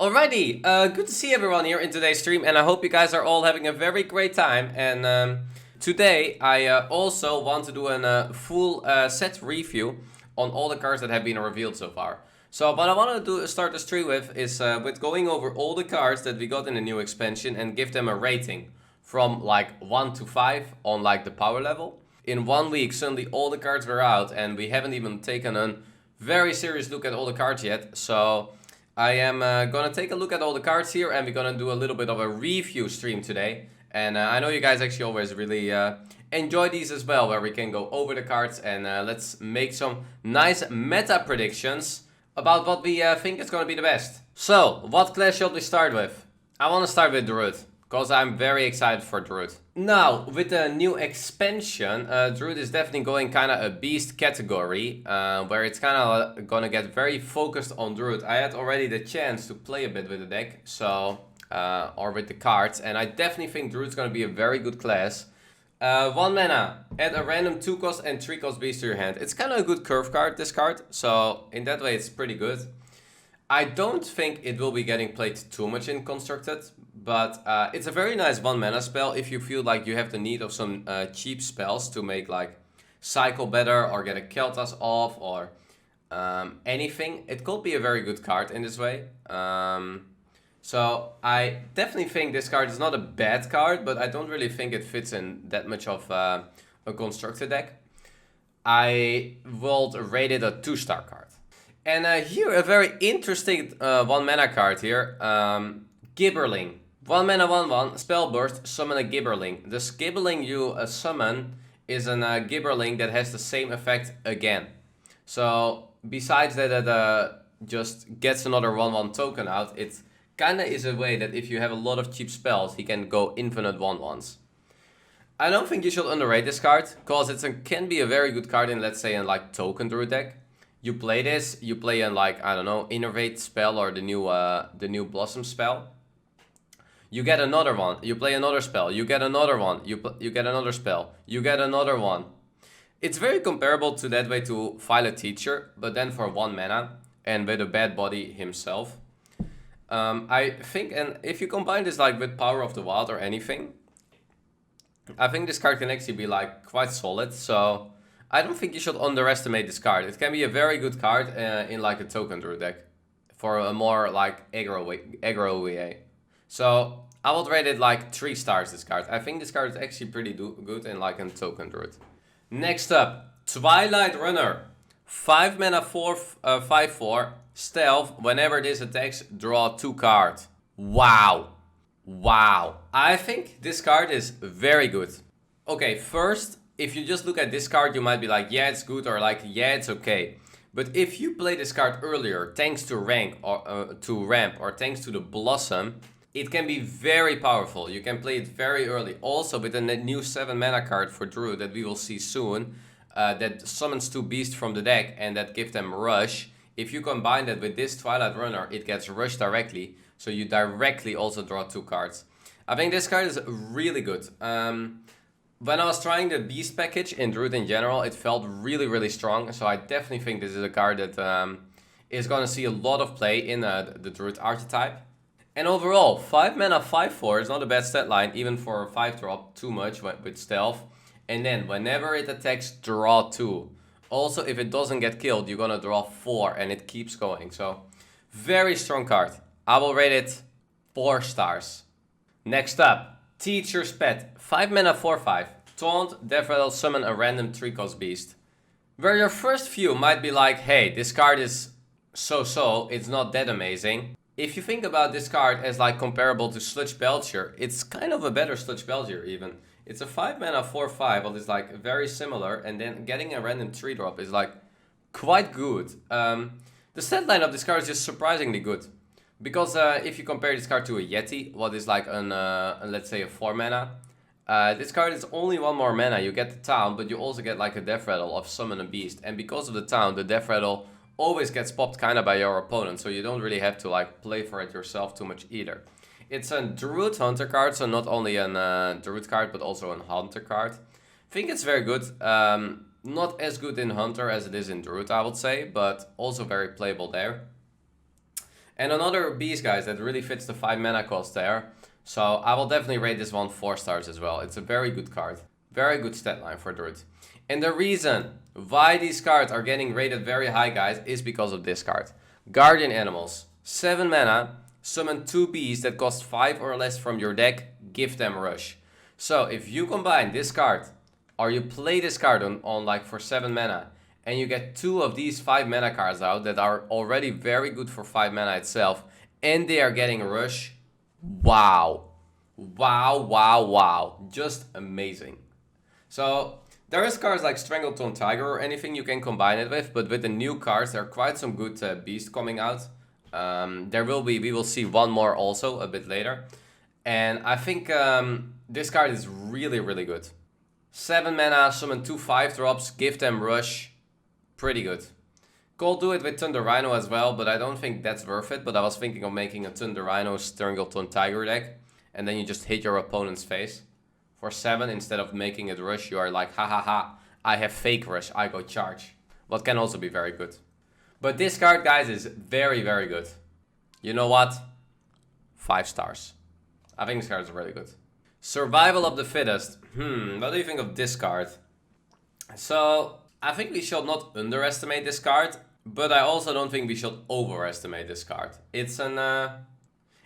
Alrighty, good to see everyone here in today's stream, and I hope you guys are all having a very great time. And today I also want to do a full set review on all the cards that have been revealed so far. So what I want to do start the stream with is with going over all the cards that we got in the new expansion and give them a rating from like 1 to 5 on like the power level. In 1 week, suddenly all the cards were out, and we haven't even taken a very serious look at all the cards yet. So I am gonna take a look at all the cards here, and we're gonna do a little bit of a review stream today. And I know you guys actually always really enjoy these as well, where we can go over the cards and let's make some nice meta predictions about what we think is gonna be the best. So, what class shall we start with? I wanna start with Druid, because I'm very excited for Druid. Now, with the new expansion, Druid is definitely going kind of a beast category, where it's kind of gonna get very focused on Druid. I had already the chance to play a bit with the deck, so or with the cards, and I definitely think Druid's gonna be a very good class. 1 mana, add a random 2 cost and 3 cost beast to your hand. It's kind of a good curve card, this card, so in that way it's pretty good. I don't think it will be getting played too much in Constructed, but it's a very nice 1 mana spell if you feel like you have the need of some cheap spells to make like cycle better or get a Keltas off or anything. It could be a very good card in this way. So I definitely think this card is not a bad card, but I don't really think it fits in that much of a Constructed deck. I would rate it a 2-star card. And here a very interesting 1 mana card here, Gibberling. 1 mana 1/1, spell burst, summon a Gibberling. The Gibberling you summon is a Gibberling that has the same effect again. So besides that it just gets another 1/1 token out, it kinda is a way that if you have a lot of cheap spells, he can go infinite 1/1s. I don't think you should underrate this card, because it can be a very good card in, let's say, in like token Druid deck. You play this, you play in like, I don't know, Innervate spell or the new Blossom spell. You get another one, you play another spell, you get another one, you get another spell, you get another one. It's very comparable to that way to Violet Teacher, but then for 1 mana and with a bad body himself. I think, and if you combine this like with Power of the Wild or anything, I think this card can actually be like quite solid, so I don't think you should underestimate this card. It can be a very good card in like a token Druid deck for a more like aggro way. So I would rate it like 3 stars, this card. I think this card is actually pretty good in like a token Druid. Next up, Twilight Runner. 5 mana 5/4, stealth. Whenever this attacks, draw 2 cards. Wow. Wow. I think this card is very good. Okay, first, if you just look at this card, you might be like, yeah, it's good, or like, yeah, it's okay. But if you play this card earlier, thanks to ramp or thanks to the Blossom, it can be very powerful. You can play it very early. Also with the new 7 mana card for Druid that we will see soon, that summons 2 beasts from the deck and that give them rush. If you combine that with this Twilight Runner, it gets rushed directly. So you directly also draw 2 cards. I think this card is really good. When I was trying the Beast package in Druid in general, it felt really, really strong. So I definitely think this is a card that is going to see a lot of play in the Druid archetype. And overall, 5 mana 5/4 is not a bad stat line, even for a 5-drop, too much with stealth. And then whenever it attacks, draw 2. Also, if it doesn't get killed, you're going to draw 4 and it keeps going. So very strong card. I will rate it 4 stars. Next up, Teacher's Pet. 5 mana 4/5. Taunt, Death Rattle, summon a random 3-cost beast. Where your first view might be like, hey, this card is so-so, it's not that amazing. If you think about this card as like comparable to Sludge Belcher, it's kind of a better Sludge Belcher even. It's a 5 mana 4/5, but it's like very similar, and then getting a random 3-drop is like quite good. The stat line of this card is just surprisingly good. Because if you compare this card to a Yeti, what is like let's say a 4 mana, this card is only 1 more mana. You get the Town, but you also get like a Death Rattle of Summon a Beast. And because of the Town, the Death Rattle always gets popped kind of by your opponent, so you don't really have to like play for it yourself too much either. It's a Druid Hunter card, so not only a Druid card, but also a Hunter card. I think it's very good. Not as good in Hunter as it is in Druid, I would say, but also very playable there. And another beast, guys, that really fits the 5 mana cost there. So I will definitely rate this one 4 stars as well. It's a very good card. Very good stat line for Druid. And the reason why these cards are getting rated very high, guys, is because of this card. Guardian Animals. 7 mana. Summon 2 beasts that cost 5 or less from your deck. Give them Rush. So if you combine this card, or you play this card on like for 7 mana, and you get 2 of these 5 mana cards out that are already very good for 5 mana itself, and they are getting Rush, wow. Wow, wow, wow. Just amazing. So there is cards like Strangleton Tiger or anything you can combine it with, but with the new cards, there are quite some good beasts coming out. We will see one more also a bit later. And I think this card is really, really good. 7 mana, summon 2 5-drops, give them Rush. Pretty good. Could do it with Thunder Rhino as well, but I don't think that's worth it. But I was thinking of making a Thunder Rhino Strangleton Tiger deck. And then you just hit your opponent's face. For 7, instead of making it Rush, you are like, ha ha ha, I have fake Rush, I go charge. What can also be very good. But this card, guys, is very, very good. You know what? 5 stars. I think this card is really good. Survival of the Fittest. What do you think of this card? So, I think we should not underestimate this card, but I also don't think we should overestimate this card. It's a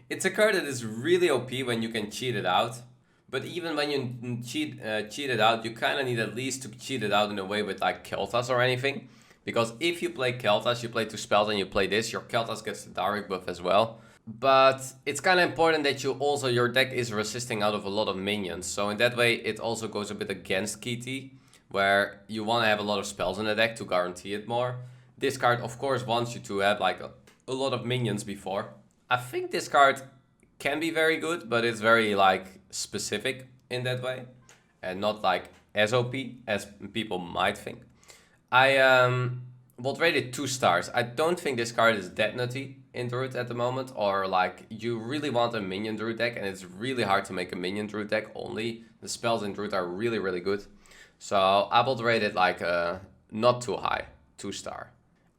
card that is really OP when you can cheat it out. But even when you cheat it out, you kind of need at least to cheat it out in a way with like Kel'Thas or anything. Because if you play Kel'Thas, you play 2 spells and you play this, your Kel'Thas gets the direct buff as well. But it's kind of important that your deck is resisting out of a lot of minions. So in that way, it also goes a bit against Kiti, where you want to have a lot of spells in the deck to guarantee it more. This card, of course, wants you to have like a lot of minions before. I think this card can be very good, but it's very like specific in that way. And not like as OP as people might think. I will rate it 2 stars. I don't think this card is that nutty in Druid at the moment, or like you really want a minion Druid deck, and it's really hard to make a minion Druid deck only. The spells in Druid are really, really good. So I will rate it like not too high, 2 star.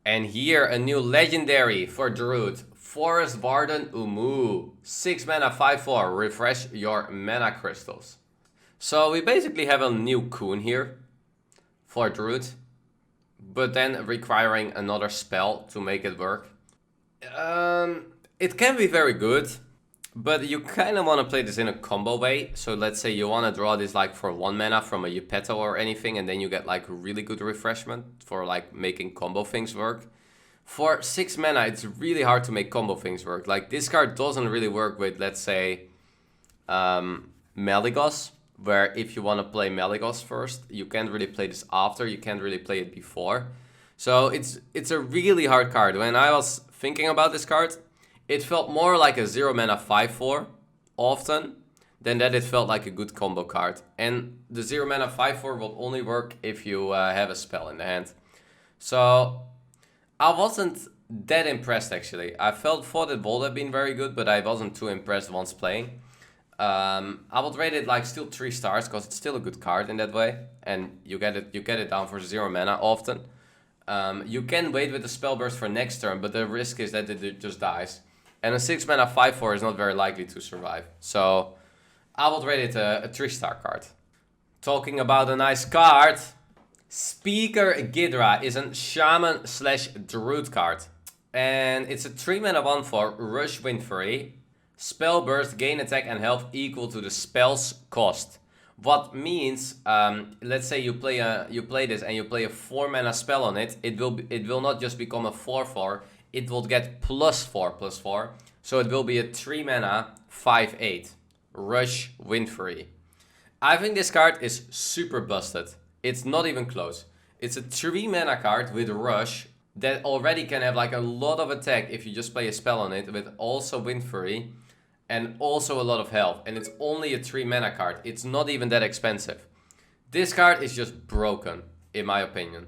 And here a new legendary for Druid, Forest Warden Umu. 6 mana, 5/4, refresh your mana crystals. So we basically have a new Coon here for Druid, but then requiring another spell to make it work. It can be very good, but you kind of want to play this in a combo way. So let's say you want to draw this like for 1 mana from a Geppetto or anything, and then you get like really good refreshment for like making combo things work. For 6 mana, it's really hard to make combo things work. Like this card doesn't really work with, let's say, Malygos, where if you want to play Malygos first, you can't really play this after, you can't really play it before. So it's a really hard card. When I was thinking about this card, it felt more like a 0 mana 5/4 often than that it felt like a good combo card. And the 0 mana 5/4 will only work if you have a spell in the hand. So I wasn't that impressed actually. I thought it would have been very good, but I wasn't too impressed once playing. I would rate it like still 3 stars because it's still a good card in that way, and you get it down for 0 mana often. You can wait with the spell burst for next turn, but the risk is that it just dies. And a 6 mana 5/4 is not very likely to survive. So I would rate it a 3-star card. Talking about a nice card, Speaker Ghidra is a Shaman/Druid card. And it's a 3 mana 1/4 Rush Windfury. Spell burst, gain attack and health equal to the spell's cost. What means, let's say you play this and you play a 4 mana spell on it, it will not just become a 4/4, it will get +4/+4. So it will be a 3 mana 5/8 Rush Windfury. I think this card is super busted. It's not even close. It's a 3 mana card with Rush that already can have like a lot of attack if you just play a spell on it, with also Windfury and also a lot of health. And it's only a 3 mana card. It's not even that expensive. This card is just broken, in my opinion.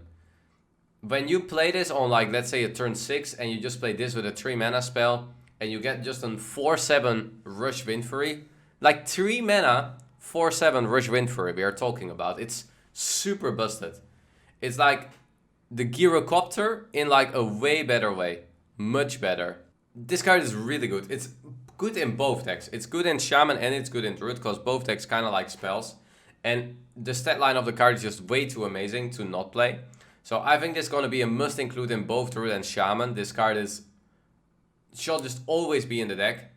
When you play this on like, let's say a turn 6, and you just play this with a 3 mana spell, and you get just a 4/7 Rush Windfury, like 3 mana 4/7 Rush Windfury we are talking about. It's super busted. It's like the Gyrocopter in like a way better way. Much better. This card is really good. It's good in both decks. It's good in Shaman and it's good in Druid because both decks kind of like spells. And the stat line of the card is just way too amazing to not play. So I think this is going to be a must include in both Druid and Shaman. This card should just always be in the deck.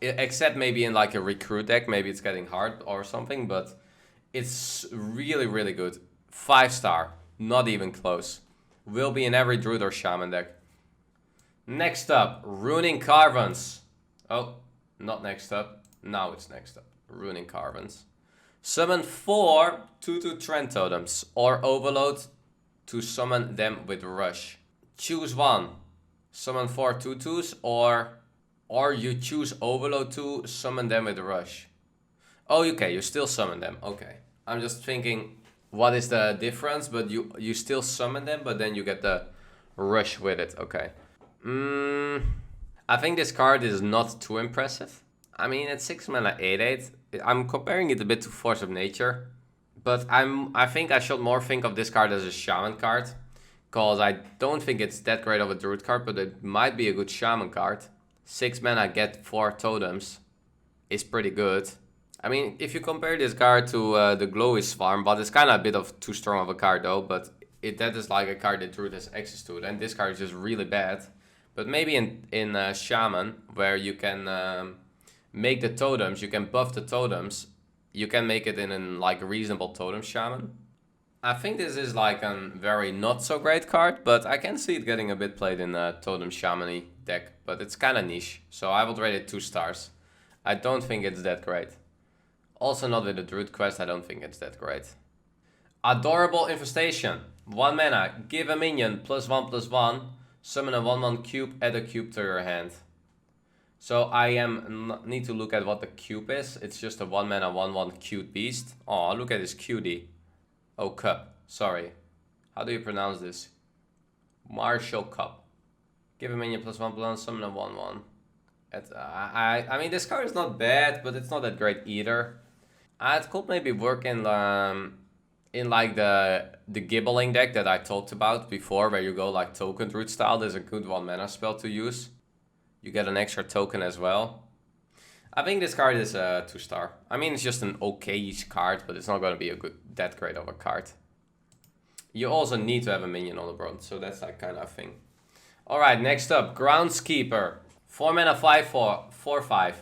Except maybe in like a recruit deck. Maybe it's getting hard or something. But it's really, really good. 5-star. Not even close. Will be in every Druid or Shaman deck. Next up, Ruining Carvens. Oh, not next up. Now it's next up. Ruining Carvens. Summon 4 2/2 Trend Totems or Overload to summon them with Rush. Choose one. Summon 4 2/2s or you choose Overload to summon them with Rush. Oh, okay, you still summon them. Okay. I'm just thinking, what is the difference? But you still summon them, but then you get the Rush with it. Okay. I think this card is not too impressive. I mean, it's 6 mana 8/8. I'm comparing it a bit to Force of Nature, but I think I should more think of this card as a Shaman card, because I don't think it's that great of a Druid card, but it might be a good Shaman card. 6 mana, get 4 totems is pretty good. I mean, if you compare this card to the Glowy Swarm, but it's kind of a bit of too strong of a card though, but that is like a card that Druid has access to, and this card is just really bad. But maybe in Shaman, where you can make the totems, you can buff the totems, you can make it in a like reasonable totem Shaman. I think this is like a very not so great card, but I can see it getting a bit played in a totem Shaman-y deck, but it's kind of niche, so I would rate it 2 stars. I don't think it's that great. Also not with the Druid quest, I don't think it's that great. Adorable Infestation. 1 mana, give a minion +1/+1. Summon a 1/1 cube, add a cube to your hand. So I need to look at what the cube is. It's just a 1 mana 1/1 cute beast. Oh, look at this cutie. Oh, cup. Sorry. How do you pronounce this? Marshall Cup. Give a minion +1/+1, summon a 1/1. I mean, this card is not bad, but it's not that great either. It could maybe work in like the Gibbling deck that I talked about before, where you go like token Druid style. There's a good 1 mana spell to use. You get an extra token as well. I think this card is a 2 star. I mean, it's just an okay-ish card, but it's not going to be that great of a card. You also need to have a minion on the board, so that's like kind of a thing. Alright, next up, Groundskeeper. 4 mana 5/4/5.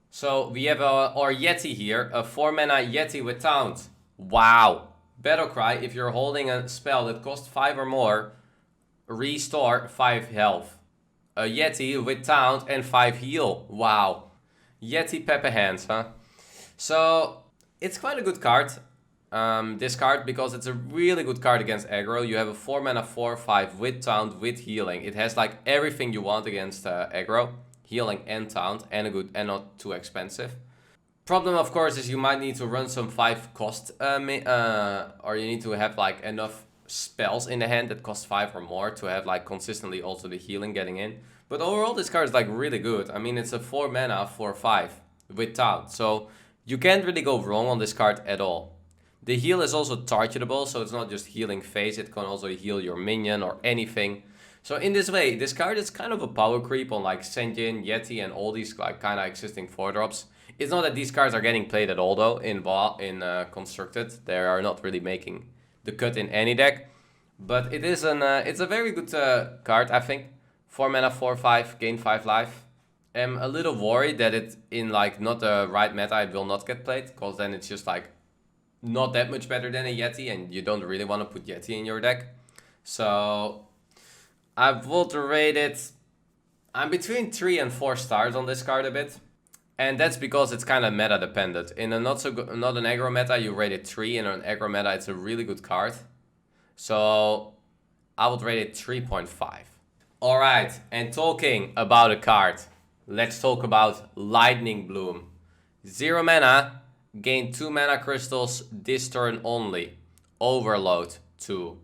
So we have our Yeti here, a 4 mana Yeti with Taunt. Wow. Battlecry, if you're holding a spell that costs 5 or more, restore 5 health. A Yeti with Taunt and 5 heal. Wow. Yeti Pepper Hands, huh? So, it's quite a good card. This card, because it's a really good card against aggro. You have a 4 mana 4/5 with Taunt, with healing. It has like everything you want against aggro. Healing and Taunt, and not too expensive. Problem, of course, is you might need to run some 5 cost, or you need to have like enough spells in the hand that cost 5 or more to have like consistently also the healing getting in. But overall, this card is like really good. I mean, it's a 4 mana 4/5 with Taunt, so you can't really go wrong on this card at all. The heal is also targetable, so it's not just healing phase, it can also heal your minion or anything. So in this way, this card is kind of a power creep on like Senjin, Yeti, and all these like kind of existing 4-drops. It's not that these cards are getting played at all though in Constructed. They are not really making the cut in any deck. But it is it's a very good card, I think. 4 mana 4/5, gain 5 life. I'm a little worried that it in like not the right meta it will not get played, because then it's just like not that much better than a Yeti, and you don't really want to put Yeti in your deck. So I would rate it. I'm between 3 and 4 stars on this card a bit. And that's because it's kind of meta dependent. In a not an aggro meta, you rate it 3. In an aggro meta, it's a really good card. So I would rate it 3.5. Alright, and talking about a card, let's talk about Lightning Bloom. 0 mana, gain 2 mana crystals this turn only. Overload 2.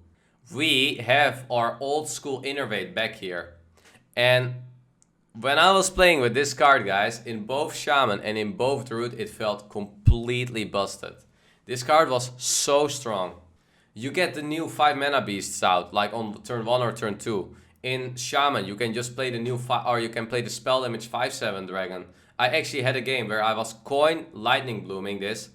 We have our old school Innervate back here. And when I was playing with this card, guys, in both Shaman and in both Druid, it felt completely busted. This card was so strong. You get the new 5 mana beasts out, like on turn 1 or turn 2. In Shaman, you can just play the new or you can play the spell damage 5/7 dragon. I actually had a game where I was coin lightning blooming this.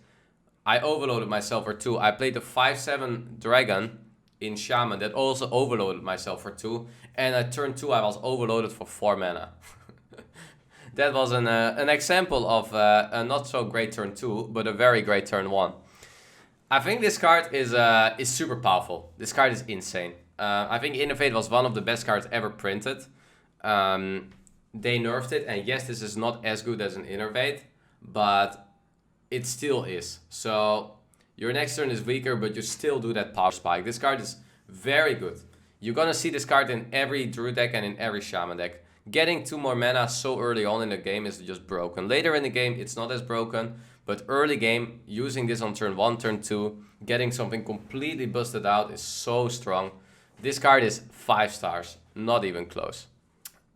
I overloaded myself for 2. I played the 5/7 dragon in Shaman that also overloaded myself for 2. And at turn 2 I was overloaded for 4 mana. That was an example of a not so great turn 2, but a very great turn 1. I think this card is super powerful. This card is insane. I think Innovate was one of the best cards ever printed. They nerfed it, and yes, this is not as good as an Innovate, but it still is. So your next turn is weaker, but you still do that power spike. This card is very good. You're gonna see this card in every Druid deck and in every Shaman deck. Getting 2 more mana so early on in the game is just broken. Later in the game, it's not as broken, but early game, using this on turn 1, turn 2, getting something completely busted out is so strong. This card is 5 stars, not even close.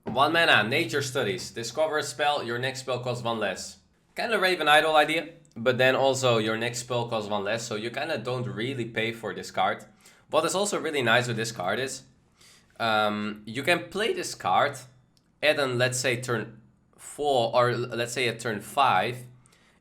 1 mana, Nature Studies. Discover a spell, your next spell costs 1 less. Kind of Raven Idol idea, but then also your next spell costs 1 less, so you kind of don't really pay for this card. What is also really nice with this card is, you can play this card at an, let's say, turn 4, or let's say at turn 5,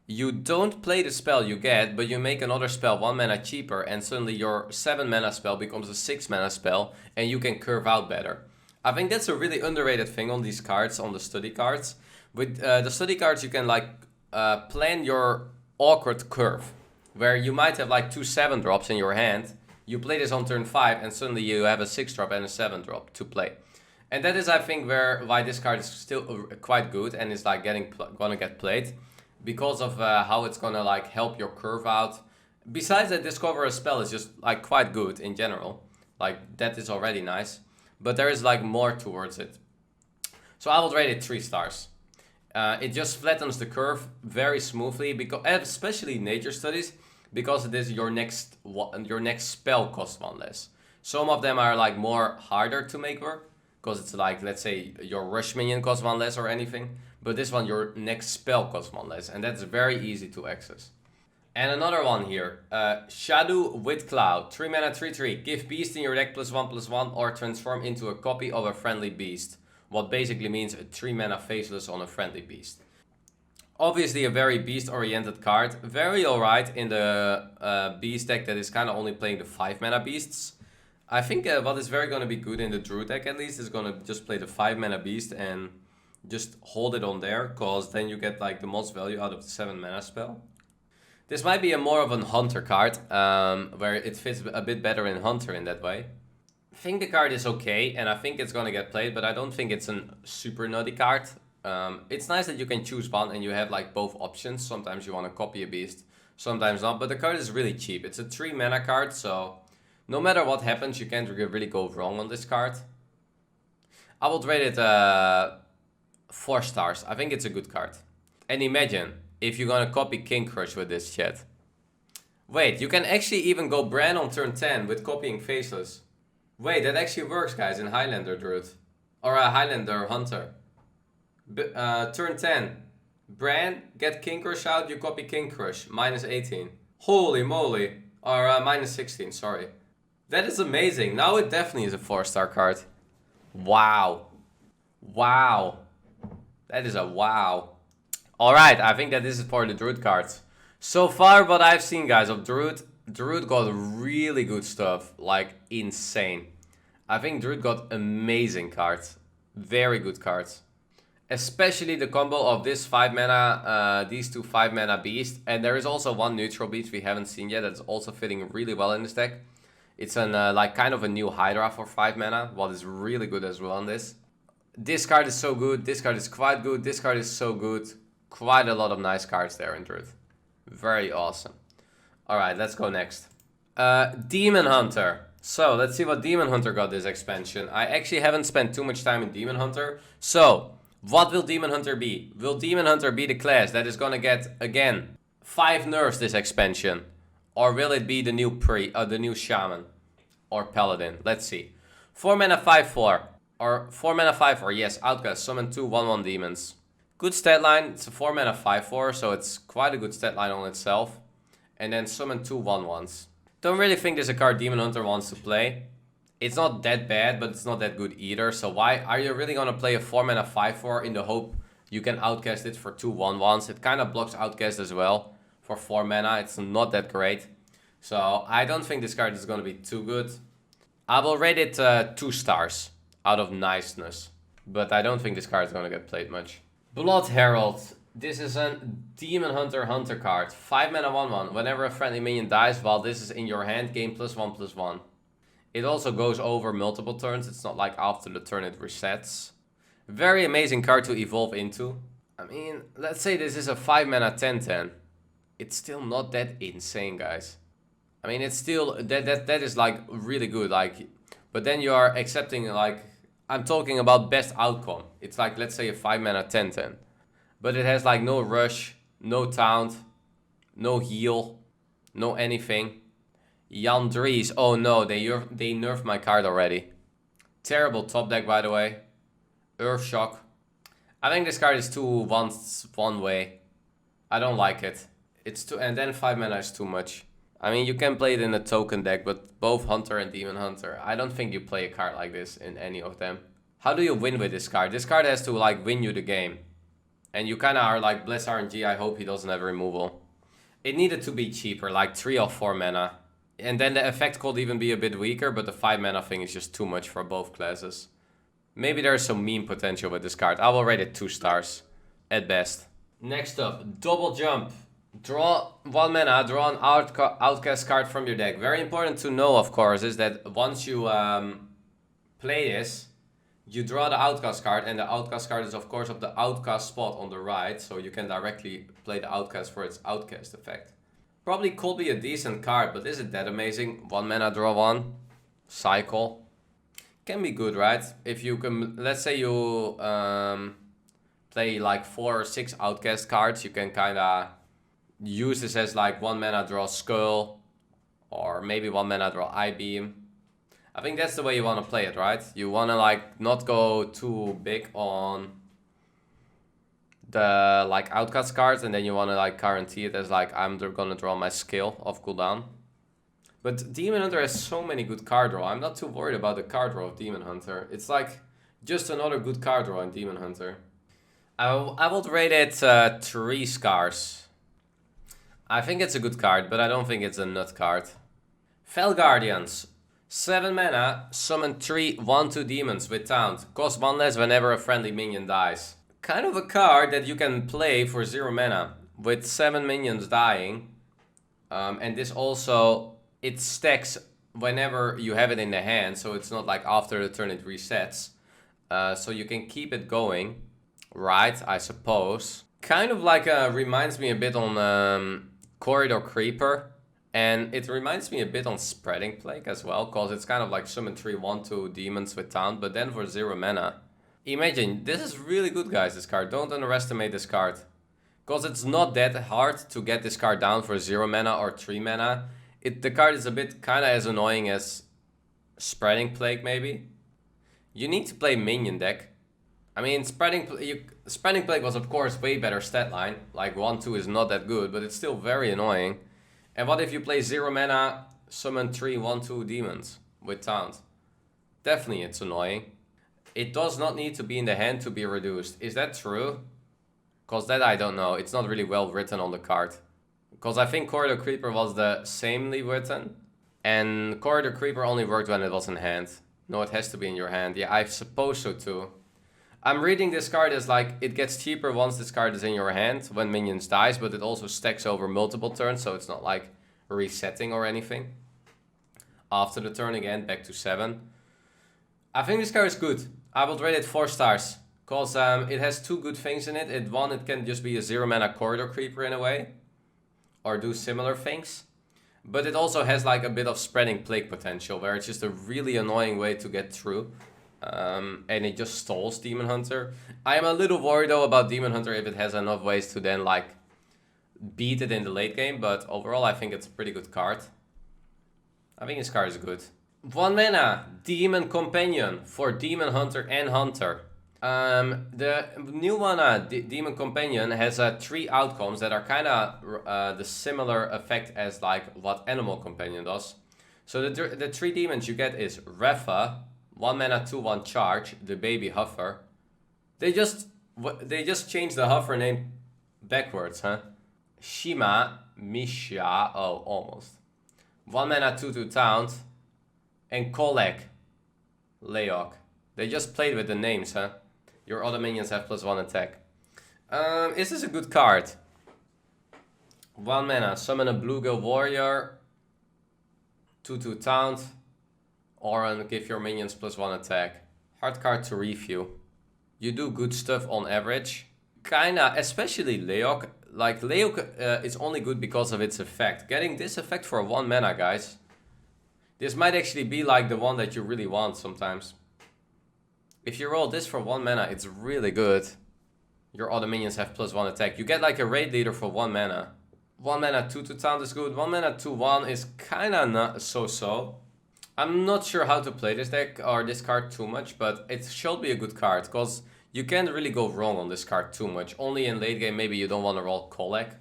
you don't play the spell you get, but you make another spell 1 mana cheaper, and suddenly your 7 mana spell becomes a 6 mana spell, and you can curve out better. I think that's a really underrated thing on these cards, on the study cards. With the study cards, you can like plan your awkward curve, where you might have like 2 7-drops in your hand. You play this on turn 5, and suddenly you have a 6-drop and a 7-drop to play. And that is, I think, why this card is still quite good and is like gonna get played. Because of how it's gonna like help your curve out. Besides that, Discover a Spell is just like quite good in general. Like that is already nice, but there is like more towards it. So I will rate it 3 stars. It just flattens the curve very smoothly, because especially Nature Studies, because it is your next spell costs 1 less. Some of them are like more harder to make work, because it's like, let's say your rush minion costs 1 less or anything. But this one, your next spell costs 1 less, and that's very easy to access. And another one here, Shadow with Cloud, 3 mana 3/3. Give beast in your deck +1/+1, or transform into a copy of a friendly beast. What basically means a 3 mana faceless on a friendly beast. Obviously a very beast oriented card, very alright in the beast deck that is kind of only playing the 5 mana beasts. I think what is very going to be good in the Druid deck at least is going to just play the 5 mana beast and just hold it on there, cause then you get like the most value out of the 7 mana spell. This might be more of a Hunter card, where it fits a bit better in Hunter in that way. I think the card is okay, and I think it's gonna get played, but I don't think it's a super nutty card. It's nice that you can choose one and you have like both options. Sometimes you want to copy a beast, sometimes not, but the card is really cheap. It's a 3 mana card, so no matter what happens, you can't really go wrong on this card. I would rate it 4 stars. I think it's a good card. And imagine if you're gonna copy King Crush with this shit. Wait, you can actually even go Bran on turn 10 with copying Faceless. Wait, that actually works, guys, in Highlander Druid. Or a Highlander Hunter. Turn 10. Bran, get King Crush out, you copy King Crush. -18. Holy moly. Or -16, sorry. That is amazing. Now it definitely is a 4-star card. Wow. Wow. That is a wow. Alright, I think that this is for the Druid cards. So far what I've seen, guys, of Druid got really good stuff. Like, insane. I think Druid got amazing cards. Very good cards. Especially the combo of this 5 mana, these 2 5 mana beasts. And there is also one neutral beast we haven't seen yet that's also fitting really well in this deck. It's an like kind of a new Hydra for 5 mana, what is really good as well on this. This card is so good, this card is quite good, this card is so good. Quite a lot of nice cards there in Druid. Very awesome. Alright, let's go next. Demon Hunter. So, let's see what Demon Hunter got this expansion. I actually haven't spent too much time in Demon Hunter. So, what will Demon Hunter be? Will Demon Hunter be the class that is gonna get, again, 5 nerfs this expansion? Or will it be the new Shaman? Or Paladin? Let's see. 4 mana 5/4. Or 4 mana 5/4, yes, Outcast, summon 2 1/1 demons. Good stat line, it's a 4 mana 5/4, so it's quite a good stat line on itself. And then summon 2 1/1s. Don't really think there's a card Demon Hunter wants to play. It's not that bad, but it's not that good either. So why are you really gonna play a 4 mana 5/4 in the hope you can outcast it for 2 1/1s? It kind of blocks outcast as well for 4 mana. It's not that great. So I don't think this card is gonna be too good. I will rate it 2 stars out of niceness. But I don't think this card is gonna get played much. Blood Herald. This is a Demon Hunter card. 5 mana 1/1. Whenever a friendly minion dies while this is in your hand, gain +1/+1. It also goes over multiple turns. It's not like after the turn it resets. Very amazing card to evolve into. I mean, let's say this is a 5 mana 10/10. It's still not that insane, guys. I mean, it's still that is like really good. Like, but then you are accepting, like, I'm talking about best outcome. It's like, let's say a 5 mana 10/10. But it has like no rush, no taunt, no heal, no anything. Yandrees. Oh no, they nerfed my card already. Terrible top deck, by the way. Earth Shock. I think this card is too one way. I don't like it. It's too, and then 5 mana is too much. I mean, you can play it in a token deck, but both Hunter and Demon Hunter, I don't think you play a card like this in any of them. How do you win with this card? This card has to like win you the game. And you kind of are like, bless RNG, I hope he doesn't have removal. It needed to be cheaper, like 3 or 4 mana. And then the effect could even be a bit weaker, but the 5 mana thing is just too much for both classes. Maybe there's some meme potential with this card. I will rate it 2 stars, at best. Next up, Double Jump. Draw 1 mana, draw an outcast card from your deck. Very important to know, of course, is that once you play this, you draw the outcast card, and the outcast card is, of course, of the outcast spot on the right, so you can directly play the outcast for its outcast effect. Probably could be a decent card, but is it that amazing? 1 mana, draw 1, cycle. Can be good, right? If you can, let's say you play like 4 or 6 outcast cards, you can kind of use this as like 1 mana, draw Skull, or maybe 1 mana, draw I-Beam. I think that's the way you want to play it, right? You want to like not go too big on the like outcast cards, and then you want to like guarantee it as like, I'm gonna draw my skill off cooldown. But Demon Hunter has so many good card draw. I'm not too worried about the card draw of Demon Hunter. It's like just another good card draw in Demon Hunter. I would rate it 3 stars. I think it's a good card, but I don't think it's a nut card. Fel Guardians. 7 mana, summon 3 1/2 demons with taunt. Cost 1 less whenever a friendly minion dies. Kind of a card that you can play for 0 mana with 7 minions dying. And this also, it stacks whenever you have it in the hand, so it's not like after the turn it resets. So you can keep it going, right, I suppose. Kind of like reminds me a bit on Corridor Creeper. And it reminds me a bit on Spreading Plague as well, because it's kind of like summon 3 1/2 demons with taunt, but then for 0 mana. Imagine, this is really good, guys, this card. Don't underestimate this card. Because it's not that hard to get this card down for 0 mana or 3 mana. The card is a bit kind of as annoying as Spreading Plague, maybe. You need to play minion deck. I mean, Spreading Plague was, of course, way better stat line. Like 1/2 is not that good, but it's still very annoying. And what if you play 0 mana, summon 3 1/2 demons with taunt? Definitely it's annoying. It does not need to be in the hand to be reduced. Is that true? Because that I don't know. It's not really well written on the card. Because I think Corridor Creeper was the samely written. And Corridor Creeper only worked when it was in hand. No, it has to be in your hand. Yeah, I suppose so too. I'm reading this card as like, it gets cheaper once this card is in your hand when minions dies, but it also stacks over multiple turns, so it's not like resetting or anything. After the turn again, back to 7. I think this card is good. I would rate it 4 stars, because it has 2 good things in it. One, it can just be a 0 mana Corridor Creeper in a way, or do similar things. But it also has like a bit of Spreading Plague potential, where it's just a really annoying way to get through. And it just stalls Demon Hunter. I am a little worried though about Demon Hunter if it has enough ways to then like beat it in the late game, but overall I think it's a pretty good card. I think this card is good. 1 mana, Demon Companion for Demon Hunter and Hunter. The new mana, Demon Companion, has 3 outcomes that are kind of the similar effect as like what Animal Companion does. So the 3 demons you get is Refa, 1 mana 2/1 charge, the baby Huffer. They just changed the Huffer name backwards, huh? Shima, Misha, oh, almost. 1 mana 2/2 taunt, and Kolek, Leok. They just played with the names, huh? Your other minions have +1 attack. Is this a good card? 1 mana, summon a Bluegill Warrior, 2/2 taunt, or give your minions +1 attack. Hard card to review. You do good stuff on average. Kinda, especially Leok. Like, Leok is only good because of its effect. Getting this effect for 1 mana, guys. This might actually be like the one that you really want sometimes. If you roll this for 1 mana, it's really good. Your other minions have +1 attack. You get like a raid leader for 1 mana. 1 mana 2/2 taunt is good. 1 mana 2/1 is kinda not so-so. I'm not sure how to play this deck or this card too much, but it should be a good card because you can't really go wrong on this card too much. Only in late game maybe you don't want to roll Kolek.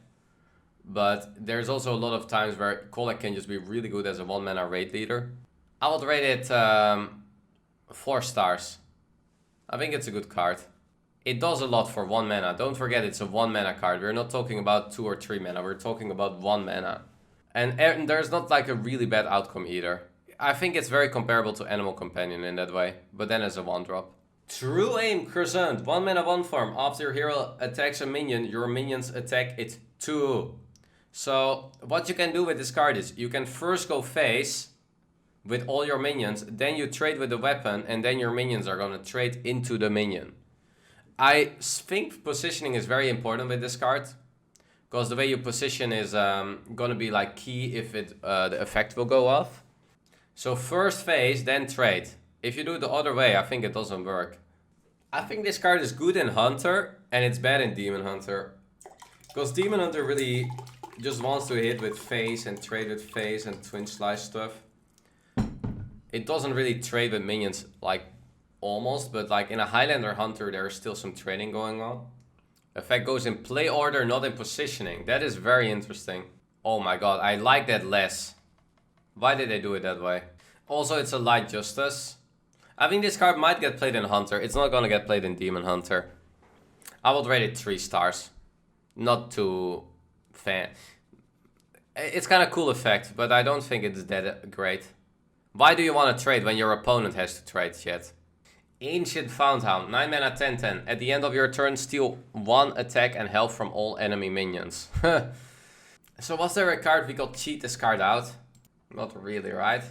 But there's also a lot of times where Kolek can just be really good as a 1 mana raid leader. I would rate it 4 stars. I think it's a good card. It does a lot for 1 mana. Don't forget it's a 1 mana card. We're not talking about 2 or 3 mana. We're talking about 1 mana. And there's not like a really bad outcome either. I think it's very comparable to Animal Companion in that way. But then as a 1-drop. True Aim Crescent. 1 mana 1 form. After your hero attacks a minion, your minions attack it too. So what you can do with this card is you can first go face with all your minions. Then you trade with the weapon. And then your minions are going to trade into the minion. I think positioning is very important with this card. Because the way you position is going to be like key if the effect will go off. So first phase, then trade. If you do it the other way, I think it doesn't work. I think this card is good in Hunter and it's bad in Demon Hunter. Because Demon Hunter really just wants to hit with phase and trade with phase and twin slice stuff. It doesn't really trade with minions like almost, but like in a Highlander Hunter there's still some trading going on. Effect goes in play order, not in positioning. That is very interesting. Oh my god, I like that less. Why did they do it that way? Also, it's a light justice. I think this card might get played in Hunter. It's not gonna get played in Demon Hunter. I would rate it 3 stars. Not too fan. It's kind of cool effect, but I don't think it's that great. Why do you want to trade when your opponent has to trade yet? Ancient Foundhound, 9 mana 10/10. At the end of your turn, steal 1 attack and health from all enemy minions. So was there a card we could cheat this card out? Not really, right?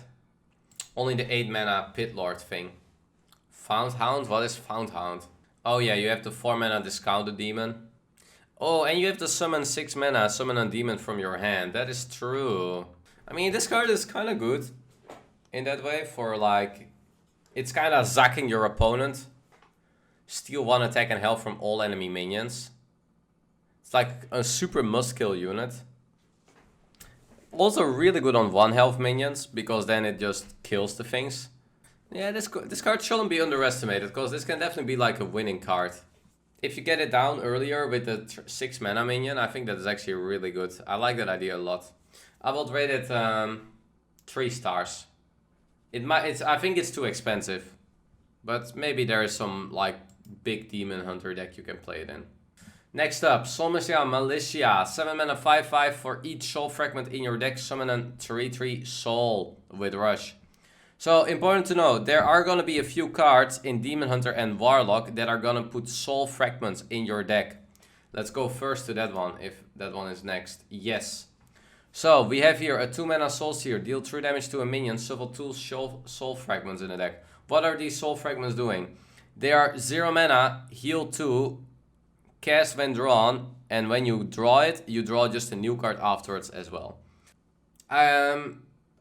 Only the 8 mana Pit Lord thing. Foundhound? What is Foundhound? Oh yeah, you have to 4 mana discount the demon. Oh, and you have to summon 6 mana, summon a demon from your hand. That is true. I mean, this card is kind of good. In that way, for like... It's kind of zacking your opponent. Steal 1 attack and health from all enemy minions. It's like a super must-kill unit. Also really good on 1 health minions, because then it just kills the things. Yeah, this card shouldn't be underestimated, because this can definitely be like a winning card. If you get it down earlier with the 6 mana minion, I think that is actually really good. I like that idea a lot. I would rate it 3 stars. I think it's too expensive. But maybe there is some like big Demon Hunter deck you can play it in. Next up, Solmacia Militia. 7 mana 5/5 for each soul fragment in your deck. Summon a 3/3 soul with Rush. So, important to know, there are going to be a few cards in Demon Hunter and Warlock that are going to put soul fragments in your deck. Let's go first to that one, if that one is next. Yes. So, we have here a 2 mana Soul Seer. Deal 3 damage to a minion. Shuffle 2 soul fragments in the deck. What are these soul fragments doing? They are 0 mana, heal 2, cast when drawn, and when you draw it, you draw just a new card afterwards as well.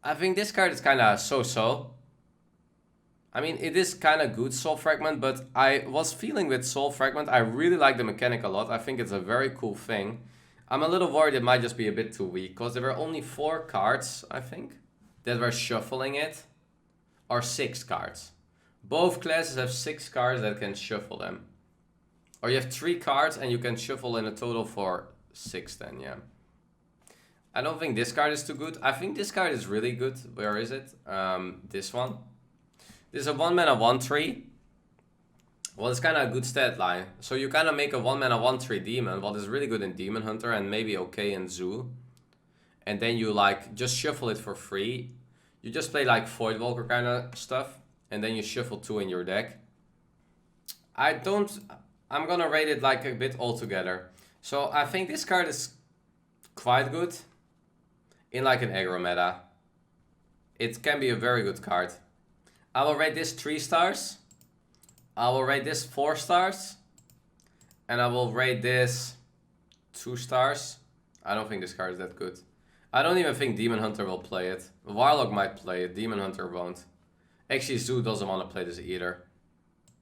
I think this card is kind of so-so. I mean, it is kind of good Soul Fragment, but I was feeling with Soul Fragment, I really like the mechanic a lot. I think it's a very cool thing. I'm a little worried it might just be a bit too weak, because there were only 4 cards, I think, that were shuffling it, or 6 cards. Both classes have 6 cards that can shuffle them. Or you have 3 cards and you can shuffle in a total for 6 then, yeah. I don't think this card is too good. I think this card is really good. Where is it? This one. This is a 1 mana 1/3. Well, it's kind of a good stat line. So you kind of make a 1 mana 1/3 demon, what is really good in Demon Hunter and maybe okay in Zoo. And then you like just shuffle it for free. You just play like Voidwalker kind of stuff. And then you shuffle 2 in your deck. I'm gonna rate it like a bit altogether. So I think this card is quite good in like an aggro meta. It can be a very good card. I will rate this 3 stars. I will rate this 4 stars. And I will rate this 2 stars. I don't think this card is that good. I don't even think Demon Hunter will play it. Warlock might play it, Demon Hunter won't. Actually, Zoo doesn't want to play this either.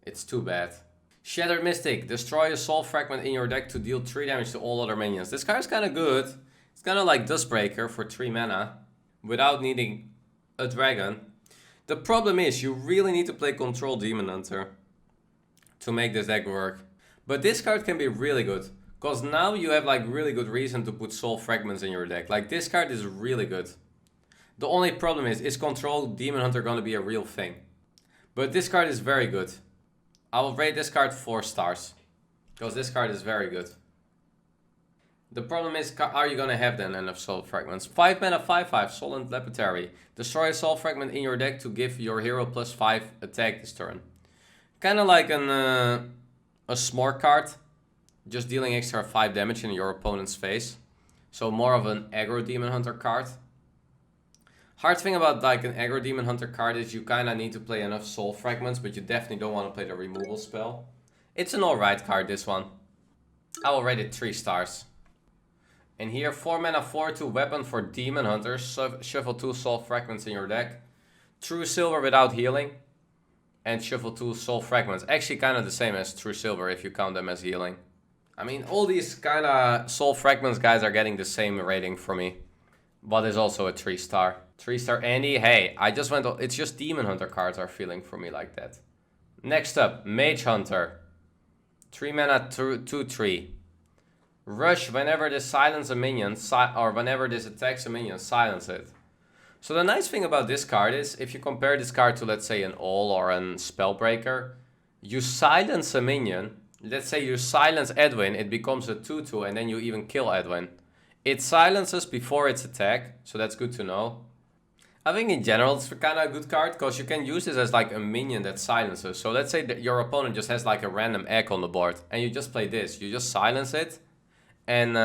It's too bad. Shattered Mystic. Destroy a soul fragment in your deck to deal 3 damage to all other minions. This card is kind of good. It's kind of like Dustbreaker for 3 mana. Without needing a dragon. The problem is, you really need to play Control Demon Hunter to make this deck work. But this card can be really good. Because now you have like really good reason to put soul fragments in your deck. Like this card is really good. The only problem is Control Demon Hunter going to be a real thing? But this card is very good. I will rate this card 4 stars. Because this card is very good. The problem is, are you going to have then enough soul fragments? 5 mana 5/5 Solent Lapidary. Destroy a soul fragment in your deck to give your hero +5 attack this turn. Kind of like a smart card. Just dealing extra 5 damage in your opponent's face. So more of an aggro Demon Hunter card. Hard thing about like an aggro Demon Hunter card is you kind of need to play enough soul fragments, but you definitely don't want to play the removal spell. It's an alright card, this one. I will rate it 3 stars. And here 4 mana 4/2 weapon for Demon Hunters. Shuffle 2 soul fragments in your deck. True Silver without healing. And shuffle 2 soul fragments. Actually kind of the same as True Silver if you count them as healing. I mean, all these kind of soul fragments guys are getting the same rating for me. But is also a 3 star. 3 star Andy. Hey, I just went... It's just Demon Hunter cards are feeling for me like that. Next up, Mage Hunter. 3 mana 2/3. Rush whenever this silence a minion, or whenever this attacks a minion, silence it. So the nice thing about this card is, if you compare this card to, let's say, an All or an Spellbreaker, you silence a minion. Let's say you silence Edwin, it becomes a 2/2, and then you even kill Edwin. It silences before its attack, so that's good to know. I think in general it's kind of a good card, because you can use this as like a minion that silences. So let's say that your opponent just has like a random egg on the board, and you just play this. You just silence it, and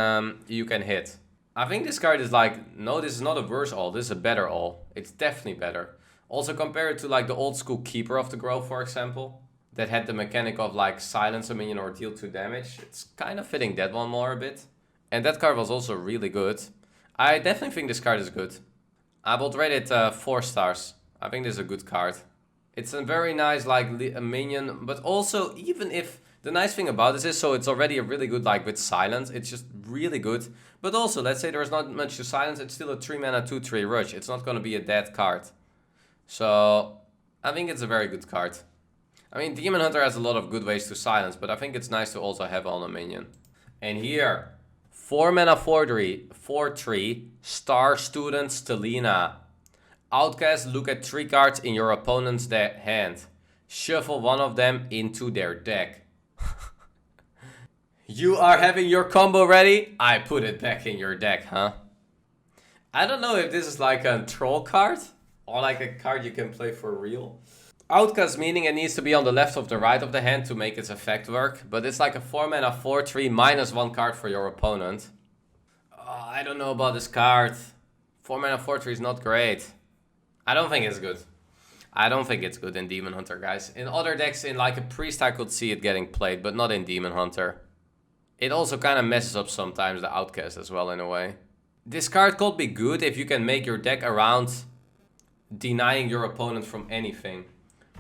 you can hit. I think this card is like, no, this is not a worse all, this is a better all. It's definitely better. Also compare it to like the old school Keeper of the Grove, for example, that had the mechanic of like silence a minion or deal 2 damage. It's kind of fitting that one more a bit. And that card was also really good. I definitely think this card is good. I would rate it 4 stars. I think this is a good card. It's a very nice like a minion, but also even if... The nice thing about this is, so it's already a really good like with silence. It's just really good. But also, let's say there's not much to silence. It's still a 3 mana 2/3 rush. It's not going to be a dead card. So I think it's a very good card. I mean, Demon Hunter has a lot of good ways to silence, but I think it's nice to also have on a minion. And here, 4 mana 4/3 Star Student Stelina. Outcast, look at 3 cards in your opponent's hand. Shuffle one of them into their deck. You are having your combo ready? I put it back in your deck, huh? I don't know if this is like a troll card or like a card you can play for real. Outcast meaning it needs to be on the left or the right of the hand to make its effect work. But it's like a 4 mana 4/3 -1 card for your opponent. Oh, I don't know about this card. 4 mana 4/3 is not great. I don't think it's good. I don't think it's good in Demon Hunter, guys. In other decks, in like a Priest, I could see it getting played, but not in Demon Hunter. It also kind of messes up sometimes the Outcast as well, in a way. This card could be good if you can make your deck around denying your opponent from anything.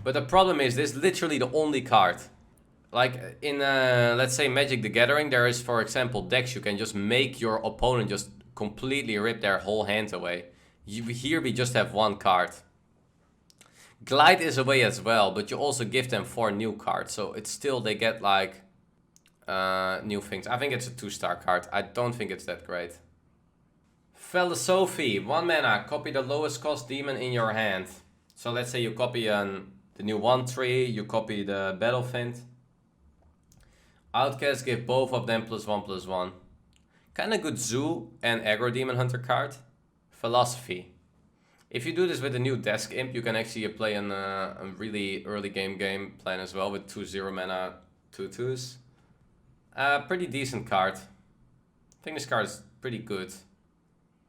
But the problem is, this is literally the only card. Like in, let's say, Magic the Gathering, there is, for example, decks you can just make your opponent just completely rip their whole hand away. Here we just have 1 card. Glide is away as well, but you also give them 4 new cards. So it's still, they get like new things. I think it's a 2-star card. I don't think it's that great. Philosophy, 1 mana, copy the lowest cost demon in your hand. So let's say you copy the new 1/3, you copy the Battlefiend. Outcast, give both of them +1/+1. Kinda good Zoo and Aggro Demon Hunter card. Philosophy. If you do this with a new Desk Imp, you can actually play a really early game plan as well with 2/0 mana 2/2s. Pretty decent card. I think this card is pretty good.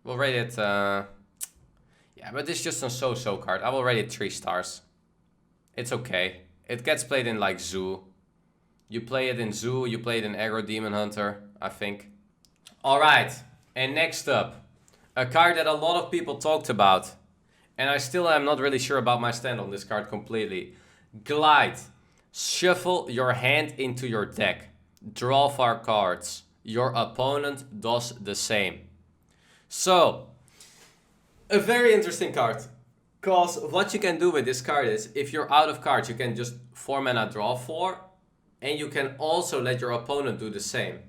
We'll rate it, yeah, but this is just a so-so card. I will rate it 3 stars. It's okay. It gets played in like Zoo. You play it in Zoo, you play it in Aggro Demon Hunter, I think. Alright, and next up, a card that a lot of people talked about. And I still am not really sure about my stand on this card completely. Glide. Shuffle your hand into your deck. Draw 4 cards. Your opponent does the same. So, a very interesting card. Because what you can do with this card is, if you're out of cards, you can just 4 mana draw 4. And you can also let your opponent do the same.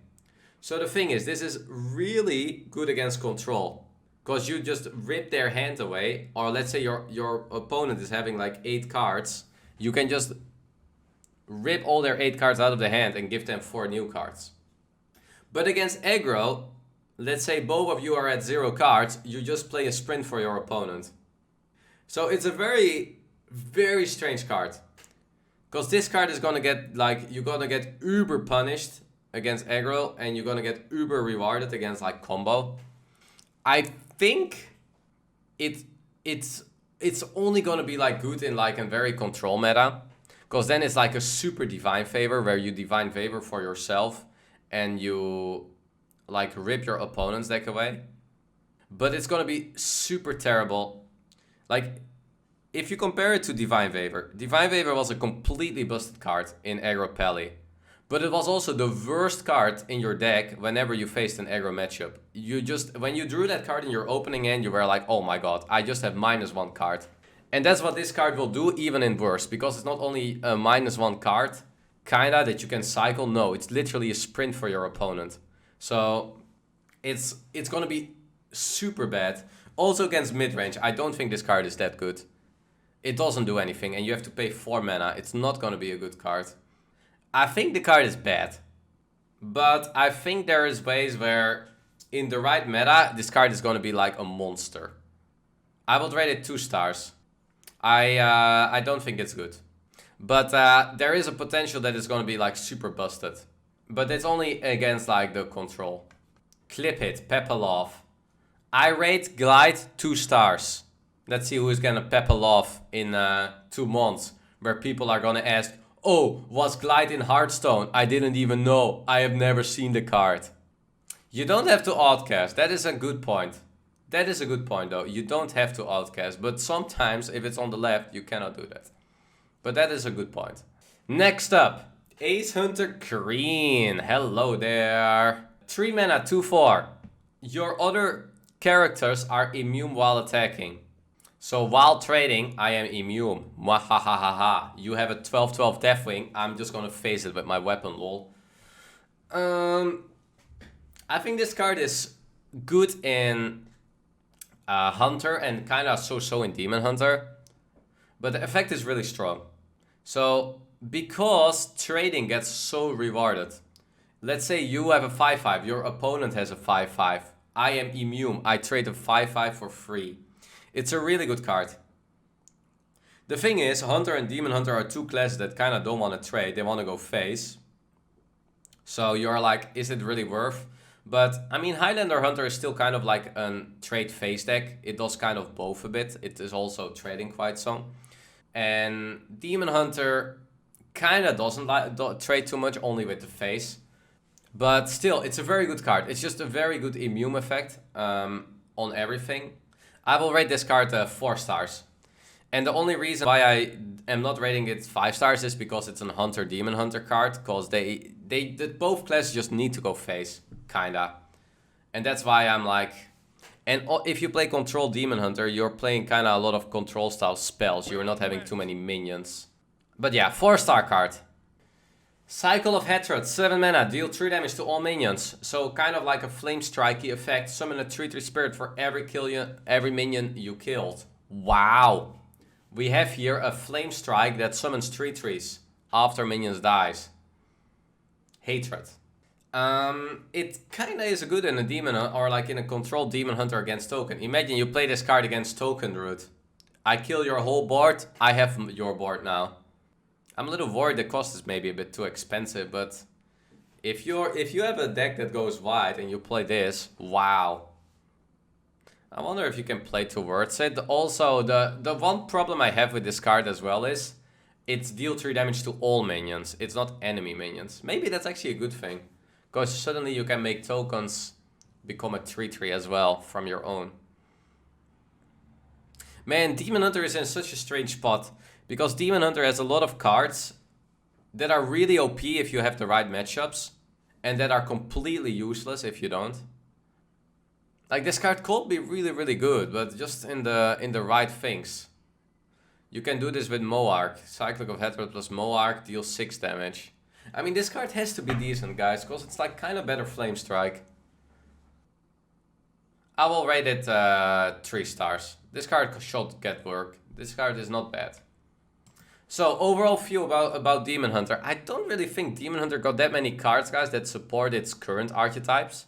So the thing is, this is really good against control. Because you just rip their hand away. Or let's say your opponent is having like 8 cards. You can just rip all their 8 cards out of the hand and give them 4 new cards. But against aggro, let's say both of you are at 0 cards. You just play a sprint for your opponent. So it's a very, very strange card. Because this card is gonna get like, you're gonna get uber punished against aggro and you're gonna get uber rewarded against like combo. I think it's only gonna be like good in like a very control meta. Because then it's like a super divine favor where you divine favor for yourself and you like rip your opponent's deck away. But it's gonna be super terrible. Like, if you compare it to Divine Favor was a completely busted card in aggro Pally. But it was also the worst card in your deck whenever you faced an aggro matchup. When you drew that card in your opening hand, you were like, oh my god, I just have -1 card. And that's what this card will do even in worse, because it's not only a -1 card, kinda, that you can cycle. No, it's literally a sprint for your opponent. So it's gonna be super bad. Also against mid-range, I don't think this card is that good. It doesn't do anything and you have to pay 4 mana. It's not gonna be a good card. I think the card is bad. But I think there is ways where in the right meta, this card is gonna be like a monster. I would rate it 2 stars. I don't think it's good. But there is a potential that it's gonna be like super busted. But it's only against like the control. Clip Hit, Pepperlove. I rate Glide 2 stars. Let's see who is gonna Pepperlove in 2 months. Where people are gonna ask, oh, was Glide in Hearthstone? I didn't even know. I have never seen the card. You don't have to outcast. That is a good point. That is a good point though. You don't have to outcast. But sometimes if it's on the left, you cannot do that. But that is a good point. Next up, Ace Hunter Green. Hello there. 3 mana, 2/4. Your other characters are immune while attacking. So while trading, I am immune. Mwahahaha. You have a 12/12 Deathwing. I'm just gonna face it with my weapon, lol. I think this card is good in Hunter and kinda so-so in Demon Hunter. But the effect is really strong. So because trading gets so rewarded. Let's say you have a 5/5, your opponent has a 5/5. I am immune. I trade a 5/5 for free. It's a really good card. The thing is, Hunter and Demon Hunter are 2 classes that kind of don't want to trade. They want to go face. So you're like, is it really worth? But I mean, Highlander Hunter is still kind of like a trade face deck. It does kind of both a bit. It is also trading quite some. And Demon Hunter kind of doesn't trade too much, only with the face. But still, it's a very good card. It's just a very good immune effect on everything. I will rate this card 4 stars. And the only reason why I am not rating it 5 stars is because it's a Hunter Demon Hunter card. Because both classes just need to go face, kinda. And that's why I'm like... And if you play Control Demon Hunter, you're playing kinda a lot of control style spells. You're not having too many minions. But yeah, 4-star card. Cycle of Hatred, 7 mana, deal 3 damage to all minions. So kind of like a flame strikey effect. Summon a 3/3 spirit for every minion you killed. Wow. We have here a flame strike that summons 3/3s after minions dies. Hatred. It kinda is good in a demon or like in a controlled demon hunter against token. Imagine you play this card against token Druid. I kill your whole board, I have your board now. I'm a little worried the cost is maybe a bit too expensive, but if you have a deck that goes wide and you play this, wow. I wonder if you can play towards it. Also, the one problem I have with this card as well is it's deal 3 damage to all minions. It's not enemy minions. Maybe that's actually a good thing. Because suddenly you can make tokens become a 3/3 as well from your own. Man, Demon Hunter is in such a strange spot. Because Demon Hunter has a lot of cards that are really OP if you have the right matchups. And that are completely useless if you don't. Like this card could be really, really good, but just in the right things. You can do this with Moarch. Cyclic of Hatred plus Moarch deals 6 damage. I mean, this card has to be decent, guys, because it's like kind of better Flame Strike. I will rate it 3 stars. This card should get work. This card is not bad. So, overall view about Demon Hunter. I don't really think Demon Hunter got that many cards, guys, that support its current archetypes.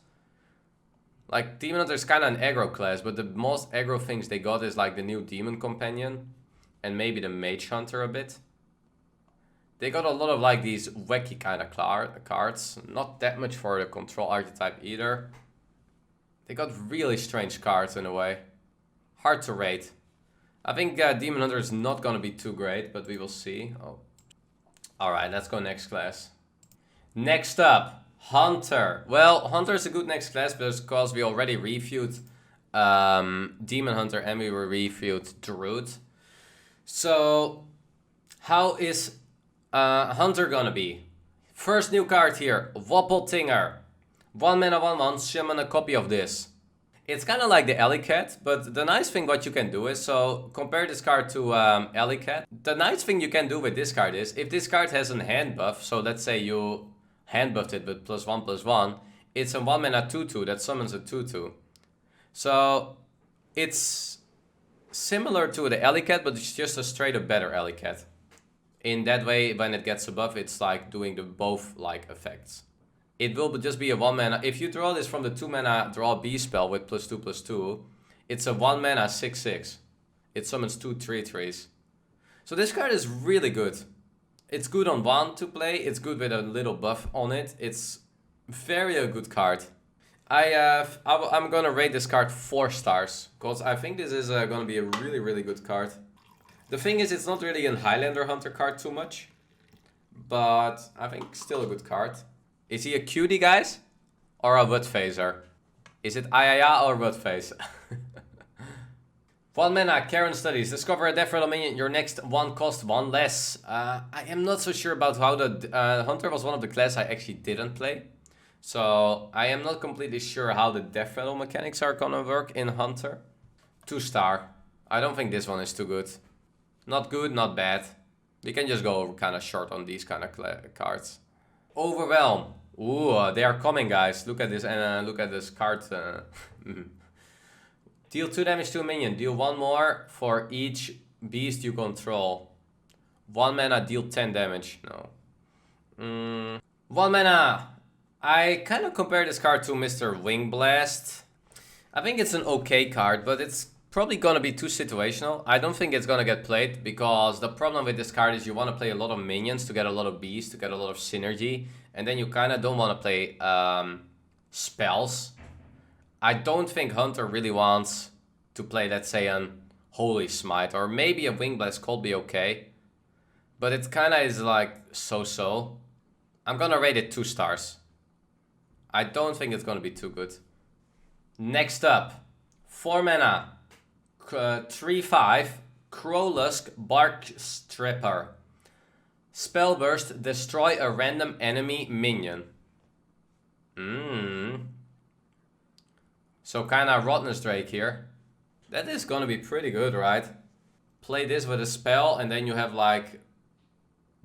Like, Demon Hunter is kind of an aggro class, but the most aggro things they got is like the new Demon Companion. And maybe the Mage Hunter a bit. They got a lot of like these wacky kind of cards. Not that much for the control archetype either. They got really strange cards in a way. Hard to rate. I think Demon Hunter is not going to be too great, but we will see. Oh. Alright, let's go next class. Next up, Hunter. Well, Hunter is a good next class because we already reviewed Demon Hunter and we reviewed Druid. So, how is Hunter gonna be? First new card here, Wobbletinger. 1 mana 1/1, summon a copy of this. It's kind of like the Alley Cat, but the nice thing what you can do is, so compare this card to Alley Cat. The nice thing you can do with this card is, if this card has a hand buff, so let's say you hand buffed it with +1/+1, it's a 1 mana 2/2 that summons a 2/2. So it's similar to the Alley Cat, but it's just a straight up better Alley Cat. In that way, when it gets a buff, it's like doing the both like effects. It will just be a 1 mana. If you draw this from the 2 mana draw B spell with +2/+2, it's a 1 mana 6/6. It summons 2 3/3s. So this card is really good. It's good on 1 to play. It's good with a little buff on it. It's very a good card. I'm gonna rate this card 4 stars because I think this is gonna be a really, really good card. The thing is, it's not really a Highlander Hunter card too much, but I think still a good card. Is he a cutie, guys? Or a wood phaser? Is it Ayaya or wood phase? 1 mana, Karen Studies. Discover a Death Rattle minion. Your next one costs 1 less. I am not so sure about how the Hunter was one of the classes I actually didn't play. So I am not completely sure how the Death Rattle mechanics are gonna work in Hunter. 2 star. I don't think this one is too good. Not good, not bad. We can just go kind of short on these kind of cards. Overwhelm. Ooh, they are coming, guys. Look at this and look at this card. Deal 2 damage to a minion. Deal 1 more for each beast you control. 1 mana, deal 10 damage. No. 1 mana. I kind of compare this card to Mr. Wing Blast. I think it's an okay card, but it's probably gonna be too situational. I don't think it's gonna get played because the problem with this card is you want to play a lot of minions to get a lot of beasts, to get a lot of synergy. And then you kind of don't want to play spells. I don't think Hunter really wants to play, let's say, an Holy Smite. Or maybe a Wing Blast could be okay. But it kind of is like so-so. I'm gonna rate it 2 stars. I don't think it's gonna be too good. Next up, 4 mana, 3/5, Crowlusk Bark Stripper. Spell burst, destroy a random enemy minion. So kinda Rottnest Drake here. That is gonna be pretty good, right? Play this with a spell and then you have like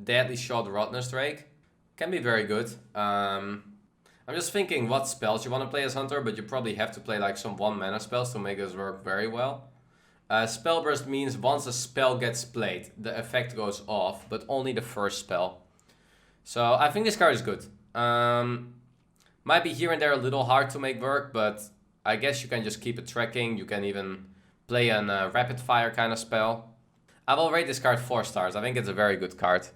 Deadly Shot Rottnest Drake. Can be very good. I'm just thinking what spells you want to play as Hunter, but you probably have to play like some 1 mana spells to make this work very well. Spell burst means once a spell gets played, the effect goes off, but only the first spell. So I think this card is good. Might be here and there a little hard to make work, but I guess you can just keep it tracking. You can even play a rapid fire kind of spell. I will rate this card 4 stars. I think it's a very good card.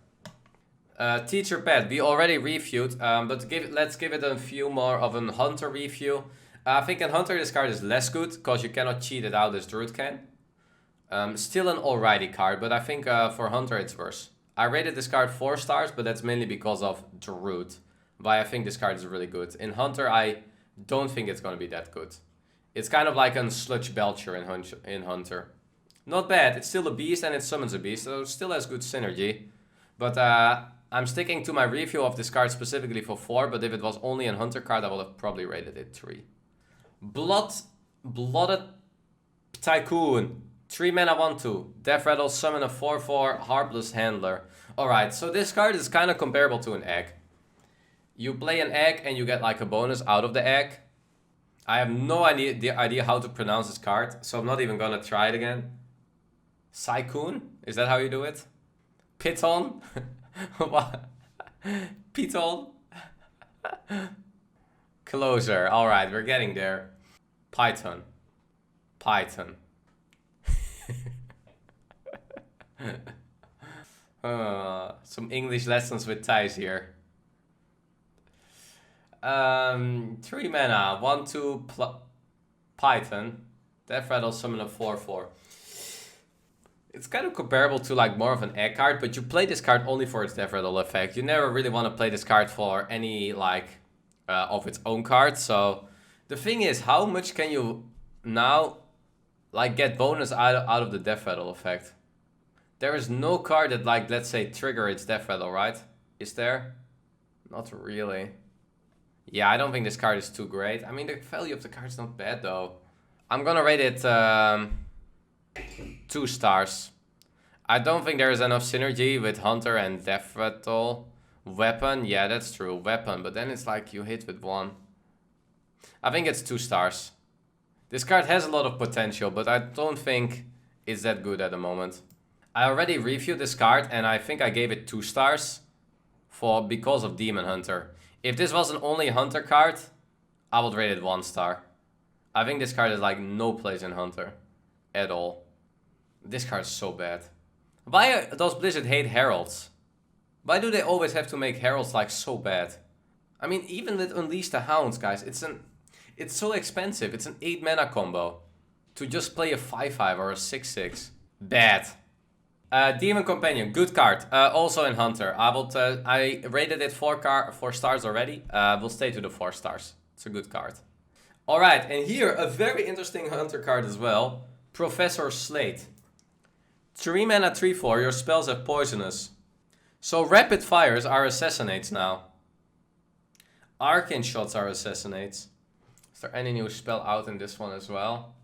Teacher Pet, we already reviewed, but let's give it a few more of a Hunter review. I think in Hunter this card is less good, because you cannot cheat it out as Druid can. Still an alrighty card, but I think for Hunter it's worse. I rated this card 4 stars, but that's mainly because of Druid. Why I think this card is really good. In Hunter, I don't think it's going to be that good. It's kind of like a Sludge Belcher in Hunter. Not bad, it's still a beast and it summons a beast, so it still has good synergy. But I'm sticking to my review of this card specifically for 4, but if it was only a Hunter card, I would have probably rated it 3. Blooded Tycoon. 3 mana 1/2. Death Rattle, summon a 4/4 Harpless Handler. Alright, so this card is kind of comparable to an egg. You play an egg and you get like a bonus out of the egg. I have no idea how to pronounce this card, so I'm not even gonna try it again. Tycoon? Is that how you do it? Piton? What? Piton? Closer. Alright, we're getting there. Python. Some English lessons with Thijs here. 3 mana, 1/2 Python. Death Rattle, summon a 4/4. It's kind of comparable to like more of an egg card, but you play this card only for its Death Rattle effect. You never really want to play this card for any like of its own cards. So the thing is, how much can you now like get bonus out of the Death Rattle effect? There is no card that like, let's say, trigger its Death Rattle, right? Is there? Not really. Yeah, I don't think this card is too great. I mean, the value of the card is not bad though. I'm gonna rate it 2 stars. I don't think there is enough synergy with Hunter and Death Rattle. Weapon, yeah, that's true. Weapon, but then it's like you hit with 1. I think it's 2 stars. This card has a lot of potential, but I don't think it's that good at the moment. I already reviewed this card and I think I gave it 2 stars because of Demon Hunter. If this was an only Hunter card, I would rate it 1 star. I think this card is like no place in Hunter at all. This card is so bad. Why does Blizzard hate Heralds? Why do they always have to make Heralds like so bad? I mean, even with Unleash the Hounds, guys, it's so expensive. It's an 8 mana combo to just play a 5/5 or a 6/6. Bad. Demon Companion, good card. Also in Hunter. I rated it 4 stars already. We'll stay to the 4 stars. It's a good card. Alright, and here a very interesting Hunter card as well. Professor Slate. 3 mana 3/4, your spells have poisonous. So rapid fires are assassinates now. Arcane shots are assassinates. Is there any new spell out in this one as well?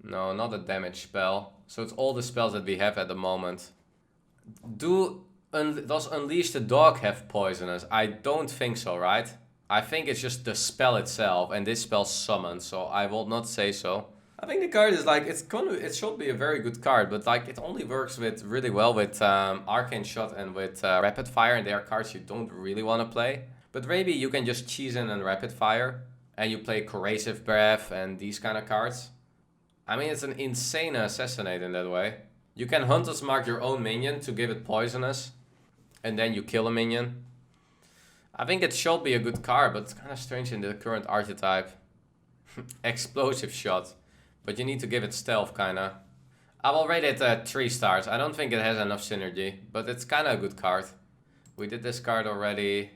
No, not a damage spell. So it's all the spells that we have at the moment. Does Unleash the Dog have poisonous? I don't think so, right? I think it's just the spell itself, and this spell summons, so I will not say so. I think the card is like, it should be a very good card, but like it only works really well with Arcane Shot and with Rapid Fire, and they are cards you don't really want to play. But maybe you can just cheese in and Rapid Fire, and you play Corrosive Breath and these kind of cards. I mean, it's an insane assassinate in that way. You can Hunter's Mark your own minion to give it poisonous, and then you kill a minion. I think it should be a good card, but it's kind of strange in the current archetype. Explosive Shot. But you need to give it stealth, kinda. I will rate it 3 stars. I don't think it has enough synergy, but it's kind of a good card. We did this card already,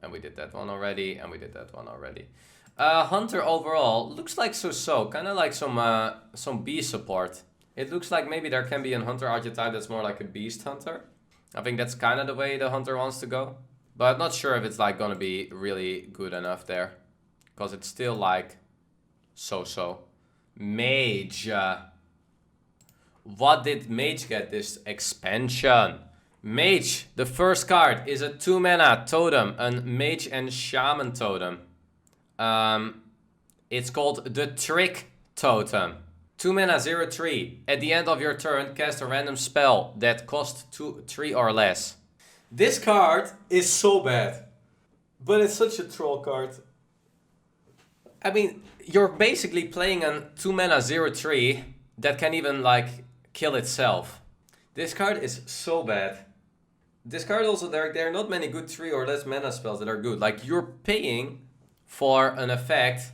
and we did that one already, and we did that one already. Hunter overall looks like so-so, kind of like some beast support. It looks like maybe there can be a Hunter archetype that's more like a beast hunter. I think that's kind of the way the Hunter wants to go. But not sure if it's like gonna be really good enough there, because it's still like so-so. Mage. What did Mage get this expansion? Mage, the first card, is a 2 mana totem, a Mage and Shaman totem. It's called the Trick Totem. 2 mana 0/3. At the end of your turn, cast a random spell that costs 3 or less. This card is so bad, but it's such a troll card. I mean, you're basically playing a 2 mana 0/3 that can even like kill itself. This card is so bad. This card also, there are not many good 3 or less mana spells that are good. Like, you're paying for an effect.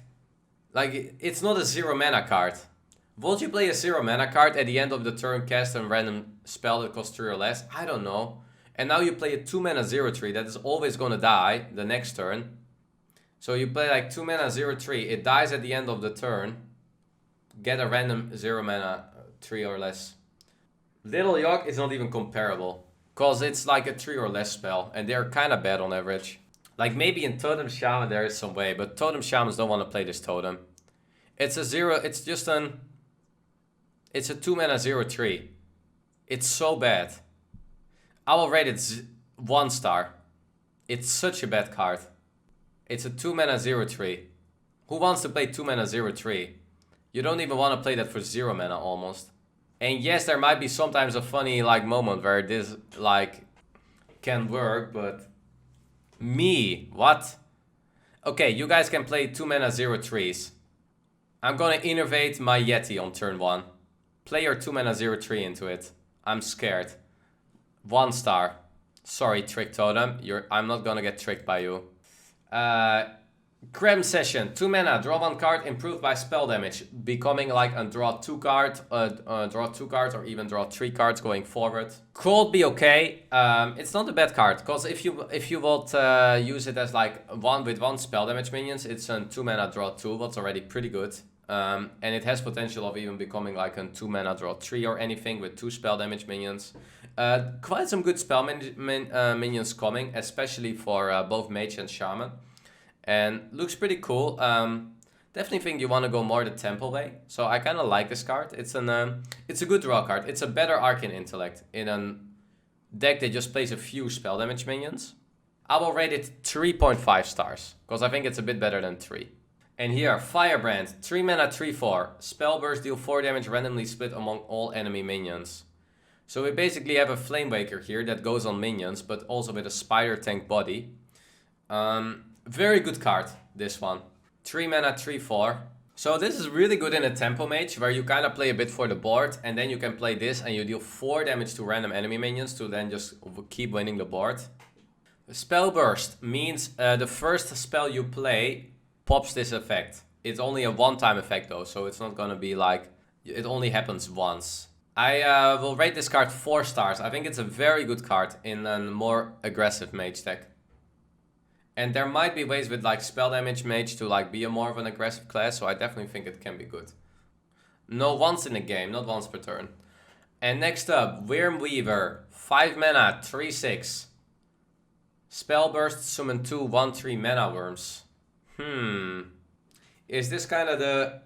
Like, it's not a 0 mana card. Won't you play a 0 mana card at the end of the turn, cast a random spell that costs 3 or less? I don't know. And now you play a 2 mana 0/3 that is always gonna die the next turn. So you play like 2 mana 0/3, it dies at the end of the turn. Get a random 0 mana 3 or less. Little Yogg is not even comparable, cause it's like a 3 or less spell, and they're kind of bad on average. Like, maybe in Totem Shaman there is some way, but Totem Shamans don't want to play this totem. It's a 0, it's just it's a 2 mana 0/3. It's so bad. I will rate it 1 star. It's such a bad card. It's a 2 mana 0/3. Who wants to play 2 mana 0/3? You don't even want to play that for 0 mana almost. And yes, there might be sometimes a funny like moment where this like can work, but me, what? Okay, you guys can play 2 mana 0/3s. I'm gonna innervate my Yeti on turn 1. Play your 2 mana 0/3 into it. I'm scared. 1 star. Sorry, Trick Totem. I'm not gonna get tricked by you. Creme Session. 2 mana. Draw 1 card. Improved by spell damage. Becoming like a draw 2 card. Draw 2 cards or even draw 3 cards going forward. Could be okay. It's not a bad card. Because if you would use it as like with 1 spell damage minions, it's a 2 mana draw 2. What's already pretty good. And it has potential of even becoming like a 2 mana draw 3 or anything with 2 spell damage minions. Quite some good spell minions coming, especially for both Mage and Shaman. And looks pretty cool. Definitely think you want to go more the Temple way. So I kind of like this card. It's a good draw card. It's a better Arcane Intellect in a deck that just plays a few spell damage minions. I will rate it 3.5 stars, because I think it's a bit better than 3. And here, Firebrand, 3 mana 3/4. Spell burst, deal 4 damage randomly split among all enemy minions. So we basically have a Flamewaker here that goes on minions, but also with a Spider Tank body. Very good card, this one. 3 mana 3/4. So this is really good in a Tempo Mage, where you kind of play a bit for the board, and then you can play this and you deal 4 damage to random enemy minions to then just keep winning the board. Spell burst means the first spell you play pops this effect. It's only a one-time effect though, so it's not gonna be like, it only happens once. I will rate this card 4 stars. I think it's a very good card in a more aggressive Mage deck. And there might be ways with like spell damage Mage to like be a more of an aggressive class, so I definitely think it can be good. No, once in a game, not once per turn. And next up, Wyrmweaver, 5 mana, 3/6. Spell burst, summon 2 1/3 mana worms. Is this kind of the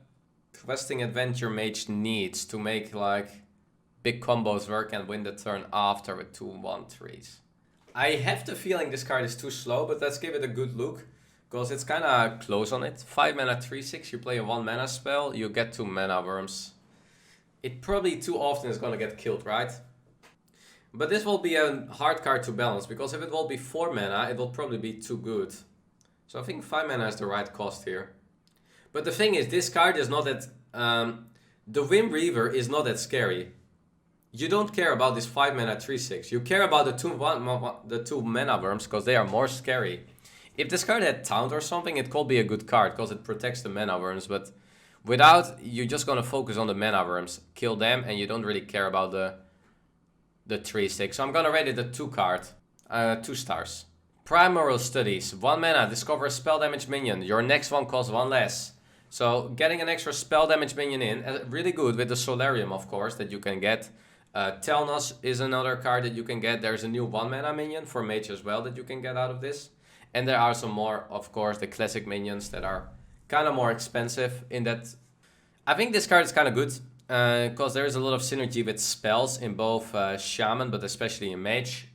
questing adventure Mage needs to make like big combos work and win the turn after with 2 1/3s? I have the feeling this card is too slow, but let's give it a good look, because it's kind of close on it. 5 mana 3/6, you play a 1 mana spell, you get 2 mana worms. It probably too often is gonna get killed, right? But this will be a hard card to balance, because if it will be 4 mana, it will probably be too good. So I think 5 mana is the right cost here. But the thing is, this card is not that... the Wyrmweaver is not that scary. You don't care about this 5 mana 3/6. You care about the 2 mana worms, because they are more scary. If this card had Taunt or something, it could be a good card, because it protects the mana worms. But without, you're just going to focus on the mana worms. Kill them, and you don't really care about the 3/6. So I'm going to rate it a 2 card. 2 stars. Primordial Studies, 1 mana, discover a spell damage minion. Your next one costs 1 less. So getting an extra spell damage minion in, really good with the Solarium, of course, that you can get. Telnos is another card that you can get. There's a new 1 mana minion for Mage as well that you can get out of this. And there are some more, of course, the classic minions that are kind of more expensive in that. I think this card is kind of good. Because there is a lot of synergy with spells in both Shaman, but especially in Mage.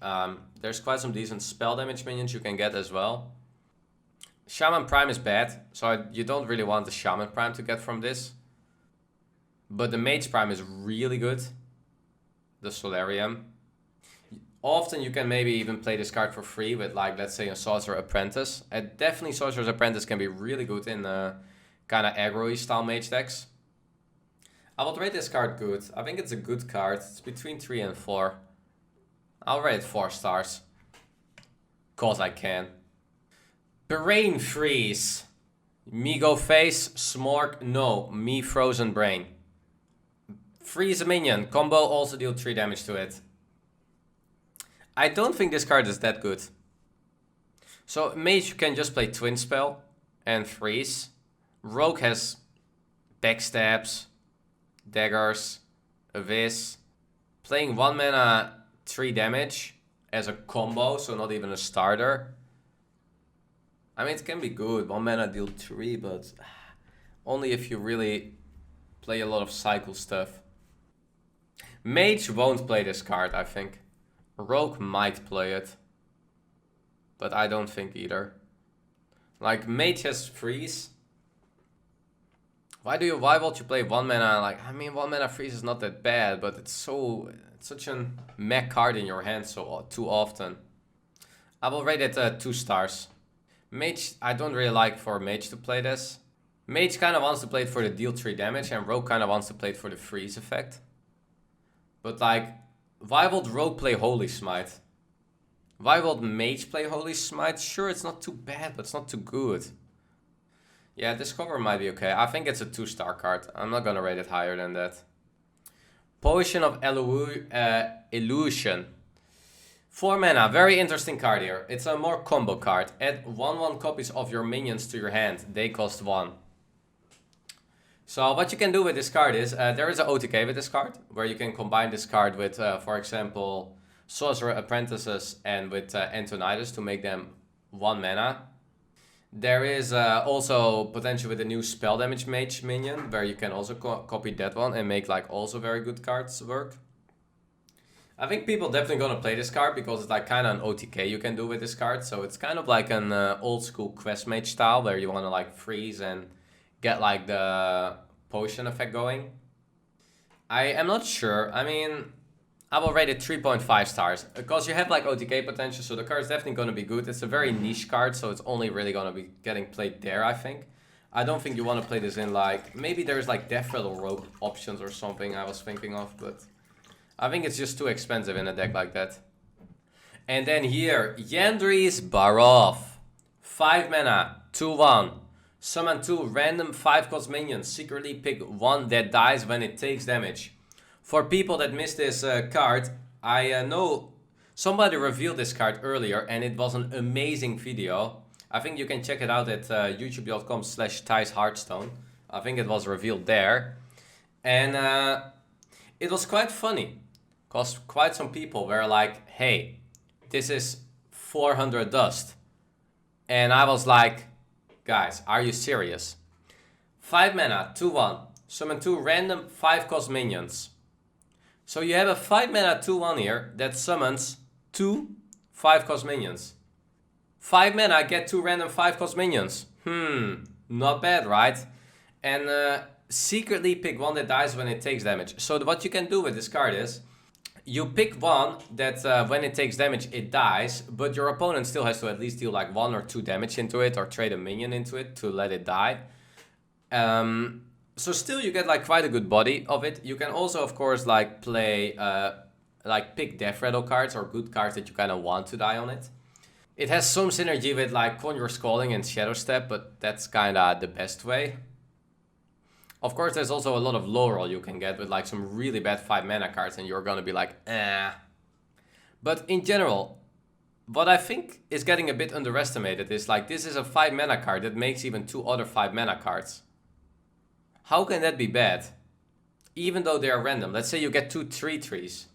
There's quite some decent spell damage minions you can get as well. Shaman Prime is bad, so you don't really want the Shaman Prime to get from this. But the Mage Prime is really good. The Solarium. Often you can maybe even play this card for free with, like, let's say a Sorcerer Apprentice. And definitely Sorcerer's Apprentice can be really good in kind of aggro-y style Mage decks. I would rate this card good. I think it's a good card. It's between 3 and 4. I'll rate it 4 stars. Cause I can. Brain Freeze. Me go face, Smork, no. Me Frozen Brain. Freeze a minion. Combo, also deal 3 damage to it. I don't think this card is that good. So Mage you can just play Twin Spell and Freeze. Rogue has Backstabs, Daggers, Abyss. Playing 1 mana 3 damage as a combo, so not even a starter. I mean, it can be good. 1 mana deal 3, but only if you really play a lot of cycle stuff. Mage won't play this card, I think. Rogue might play it, but I don't think either. Like, Mage has Freeze. Why would you play 1 mana? Like, I mean, 1 mana Freeze is not that bad, but it's such a mech card in your hand too often. I will rate it 2 stars. Mage, I don't really like for Mage to play this. Mage kind of wants to play it for the deal 3 damage, and Rogue kind of wants to play it for the freeze effect. But like, why would Rogue play Holy Smite? Why would Mage play Holy Smite? Sure, it's not too bad, but it's not too good. Yeah, this cover might be okay. I think it's a 2-star card. I'm not gonna rate it higher than that. Potion of Illusion. 4 mana, very interesting card here. It's a more combo card. Add 1/1 copies of your minions to your hand. They cost 1. So what you can do with this card is, there is an OTK with this card, where you can combine this card with, for example, Sorcerer Apprentices and with Antonidas to make them 1 mana. There is also potential with the new spell damage mage minion, where you can also copy that one and make like also very good cards work. I think people definitely gonna play this card because it's like kind of an OTK you can do with this card. So it's kind of like an old school quest mage style where you want to like freeze and get like the potion effect going. I am not sure. I mean, I will rate it 3.5 stars because you have like OTK potential, so the card is definitely going to be good. It's a very niche card, so it's only really going to be getting played there, I think. I don't think you want to play this in like, maybe there's like Death Rattle Rogue options or something I was thinking of, but I think it's just too expensive in a deck like that. And then here, Yandri's Barov. 5 mana, 2/1. Summon 2 random 5-cost minions. Secretly pick 1 that dies when it takes damage. For people that missed this card, I know somebody revealed this card earlier and it was an amazing video. I think you can check it out at youtube.com/Thijs Hearthstone. I think it was revealed there. And it was quite funny. Because quite some people were like, hey, this is 400 dust. And I was like, guys, are you serious? 5 mana, 2/1. Summon 2 random 5-cost minions. So you have a 5 mana 2/1 here that summons 2 5-cost minions. 5 mana, get 2 random 5-cost minions. Not bad, right? And secretly pick 1 that dies when it takes damage. So what you can do with this card is, you pick 1 that when it takes damage it dies, but your opponent still has to at least deal like 1 or 2 damage into it or trade a minion into it to let it die. So still you get like quite a good body of it. You can also of course like play, like pick Death Rattle cards or good cards that you kind of want to die on it. It has some synergy with like Conjure's Calling and Shadow Step, but that's kind of the best way. Of course, there's also a lot of low roll you can get with like some really bad 5 mana cards and you're gonna be like, eh. But in general, what I think is getting a bit underestimated is like, this is a 5 mana card that makes even 2 other 5 mana cards. How can that be bad? Even though they are random. Let's say you get 2 3/3s.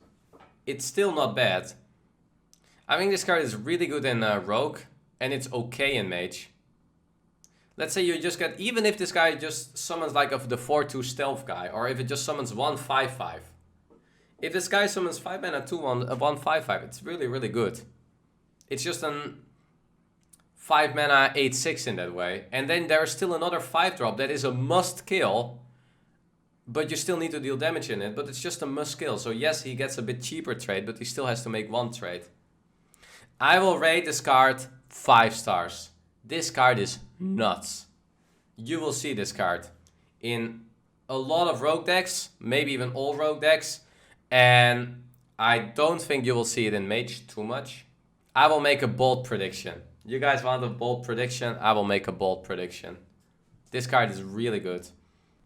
It's still not bad. I think this card is really good in Rogue and it's okay in Mage. Let's say you just get, even if this guy just summons like of the 4/2 stealth guy, or if it just summons 1/5/5. If this guy summons 5 mana 2/1, a 1/5/5, it's really, really good. It's just an 5 mana 8/6 in that way. And then there's still another 5-drop that is a must kill, but you still need to deal damage in it, but it's just a must kill. So yes, he gets a bit cheaper trade, but he still has to make one trade. I will rate this card 5 stars. This card is nuts. You will see this card in a lot of rogue decks, maybe even all rogue decks, and I don't think you will see it in Mage too much. I will make a bold prediction. You guys want a bold prediction? I will make a bold prediction. This card is really good.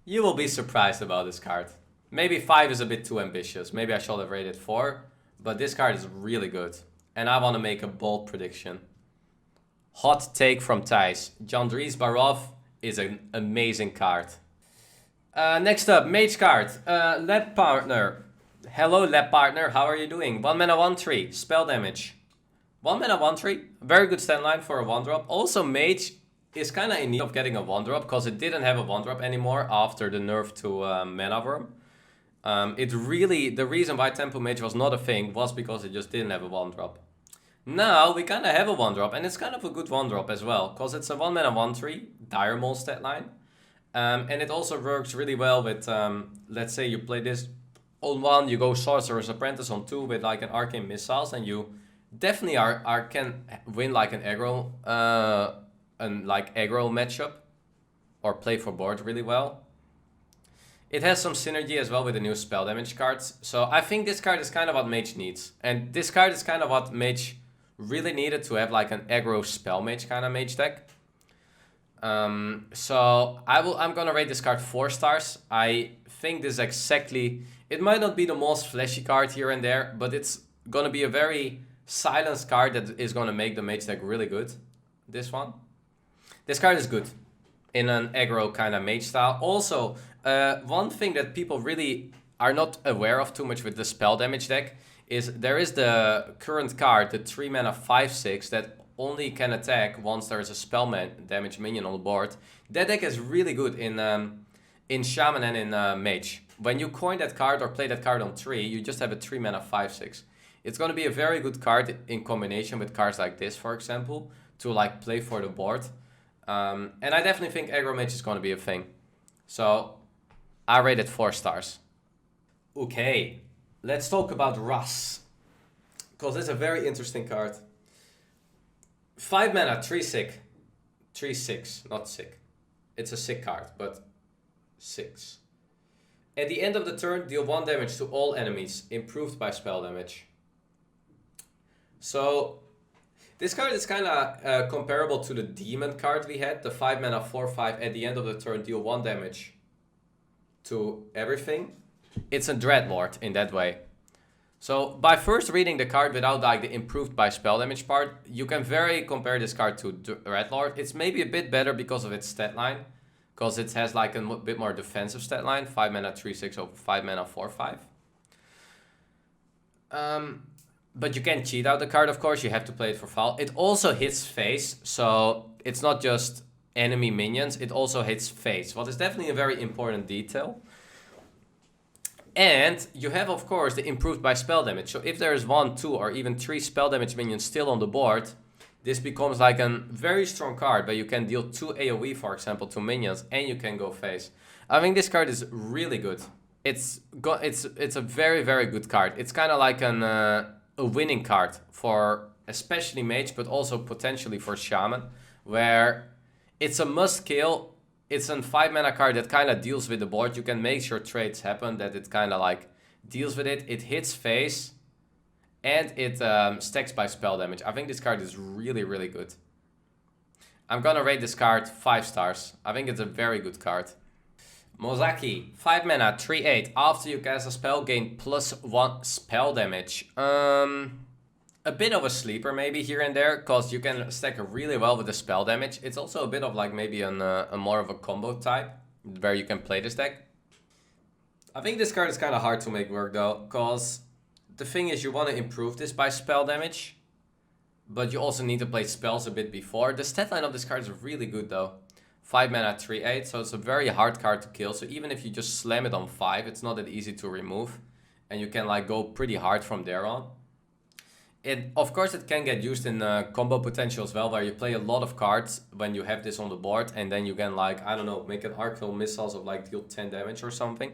You will be surprised about this card. Maybe 5 is a bit too ambitious. Maybe I should have rated 4, but this card is really good. And I want to make a bold prediction. Hot take from Thijs. Jandrees Barov is an amazing card. Next up, Mage card. Lab Partner. Hello, Lab Partner. How are you doing? 1 mana 1/3. Spell damage. 1 mana 1/3. Very good stand line for a 1-drop. Also, Mage is kind of in need of getting a 1-drop because it didn't have a 1-drop anymore after the nerf to Mana Worm. The reason why Tempo Mage was not a thing was because it just didn't have a 1-drop. Now we kind of have a 1-drop, and it's kind of a good 1-drop as well, because it's a 1 mana 1/3 Dire Maul stat line. And it also works really well with, let's say you play this on 1, you go Sorcerer's Apprentice on 2 with like an Arcane Missiles, and you definitely can win like an aggro, matchup, or play for board really well. It has some synergy as well with the new spell damage cards. So I think this card is kind of what Mage needs. And this card is kind of what Mage really needed to have like an aggro spell mage kind of Mage deck. So I'm gonna rate this card 4 stars. I think this exactly, it might not be the most flashy card here and there, but it's gonna be a very silenced card that is gonna make the Mage deck really good. This one. This card is good in an aggro kind of Mage style. Also, one thing that people really are not aware of too much with the spell damage deck is there is the current card, the 3 mana 5/6 that only can attack once there is a spell damage minion on the board. That deck is really good in Shaman and in Mage. When you coin that card or play that card on 3, you just have a 3 mana 5/6. It's going to be a very good card in combination with cards like this, for example, to like play for the board. And I definitely think aggro Mage is going to be a thing. So I rate it 4 stars. Okay, let's talk about Russ, because it's a very interesting card. 5 mana, 3/6. 3/6, not sick. It's a sick card, but 6. At the end of the turn, deal 1 damage to all enemies, improved by spell damage. So this card is kind of comparable to the Demon card we had, the 5 mana 4/5. At the end of the turn, deal 1 damage to everything. It's a Dreadlord in that way. So by first reading the card without like the improved by spell damage part, you can very compare this card to Dreadlord. It's maybe a bit better because of its stat line, because it has like a bit more defensive stat line, 5 mana 3/6 over 5 mana 4/5. But you can cheat out the card, of course. You have to play it for foul. It also hits face, so it's not just enemy minions. It also hits face, what is definitely a very important detail. And you have, of course, the improved by spell damage. So if there is 1, 2, or even 3 spell damage minions still on the board, this becomes like a very strong card, but you can deal 2 AoE, for example, to minions, and you can go face. I think this card is really good. It's a very, very good card. It's kind of like a winning card for especially Mage, but also potentially for Shaman, where it's a must kill. It's a 5 mana card that kind of deals with the board. You can make sure trades happen, that it kind of like deals with it. It hits face, and it stacks by spell damage. I think this card is really, really good. I'm gonna rate this card 5 stars. I think it's a very good card. Mozaki, 5 mana, 3/8. After you cast a spell, gain +1 spell damage. A bit of a sleeper maybe here and there, because you can stack really well with the spell damage. It's also a bit of like maybe a more of a combo type, where you can play this deck. I think this card is kind of hard to make work though, because the thing is you want to improve this by spell damage, but you also need to play spells a bit before. The stat line of this card is really good though. 5 mana, 3/8, so it's a very hard card to kill. So even if you just slam it on 5, it's not that easy to remove. And you can like go pretty hard from there on. Of course, it can get used in combo potential as well, where you play a lot of cards when you have this on the board. And then you can like, I don't know, make an Arcane Missiles of like deal 10 damage or something.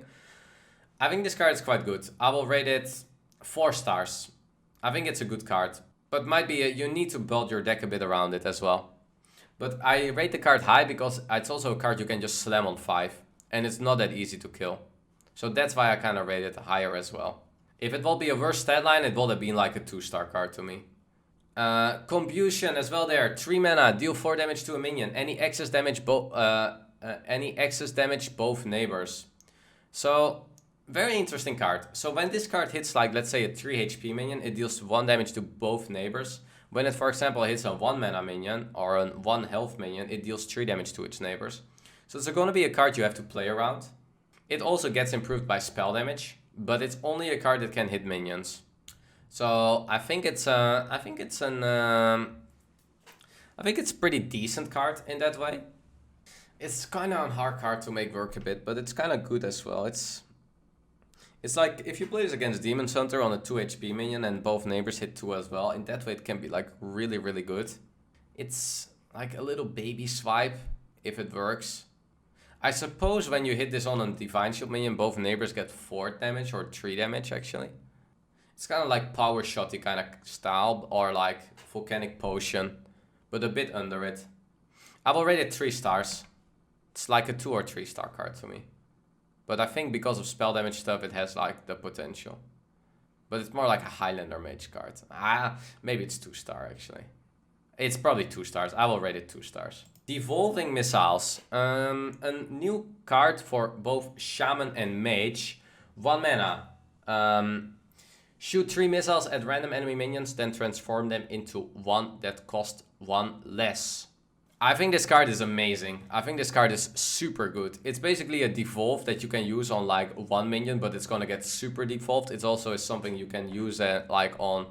I think this card is quite good. I will rate it 4 stars. I think it's a good card. But might be, you need to build your deck a bit around it as well. But I rate the card high because it's also a card you can just slam on 5. And it's not that easy to kill. So that's why I kind of rate it higher as well. If it will be a worse stat line, it will have been like a 2-star card to me. Combustion as well there. 3 mana, deal 4 damage to a minion. Any excess damage both neighbors. So, very interesting card. So when this card hits like, let's say a 3 HP minion, it deals 1 damage to both neighbors. When it, for example, hits a 1 mana minion or a 1 health minion, it deals 3 damage to its neighbors. So it's going to be a card you have to play around. It also gets improved by spell damage, but it's only a card that can hit minions. So I think it's a pretty decent card in that way. It's kind of a hard card to make work a bit, but it's kind of good as well. It's like if you play this against Demon Hunter on a 2 HP minion and both neighbors hit 2 as well, in that way it can be like really, really good. It's like a little baby swipe if it works. I suppose when you hit this on a Divine Shield minion, both neighbors get 4 damage or 3 damage actually. It's kind of like Power Shotty kind of style or like Volcanic Potion, but a bit under it. I will rate it 3 stars. It's like a 2 or 3 star card to me. But I think because of spell damage stuff, it has like the potential. But it's more like a Highlander Mage card. Maybe it's 2 star actually. It's probably 2 stars. I will rate it 2 stars. Devolving Missiles. A new card for both Shaman and Mage. 1 mana. Shoot 3 missiles at random enemy minions, then transform them into 1 that cost 1 less. I think this card is amazing. I think this card is super good. It's basically a devolve that you can use on like 1 minion, but it's gonna get super devolved. It also is something you can use like on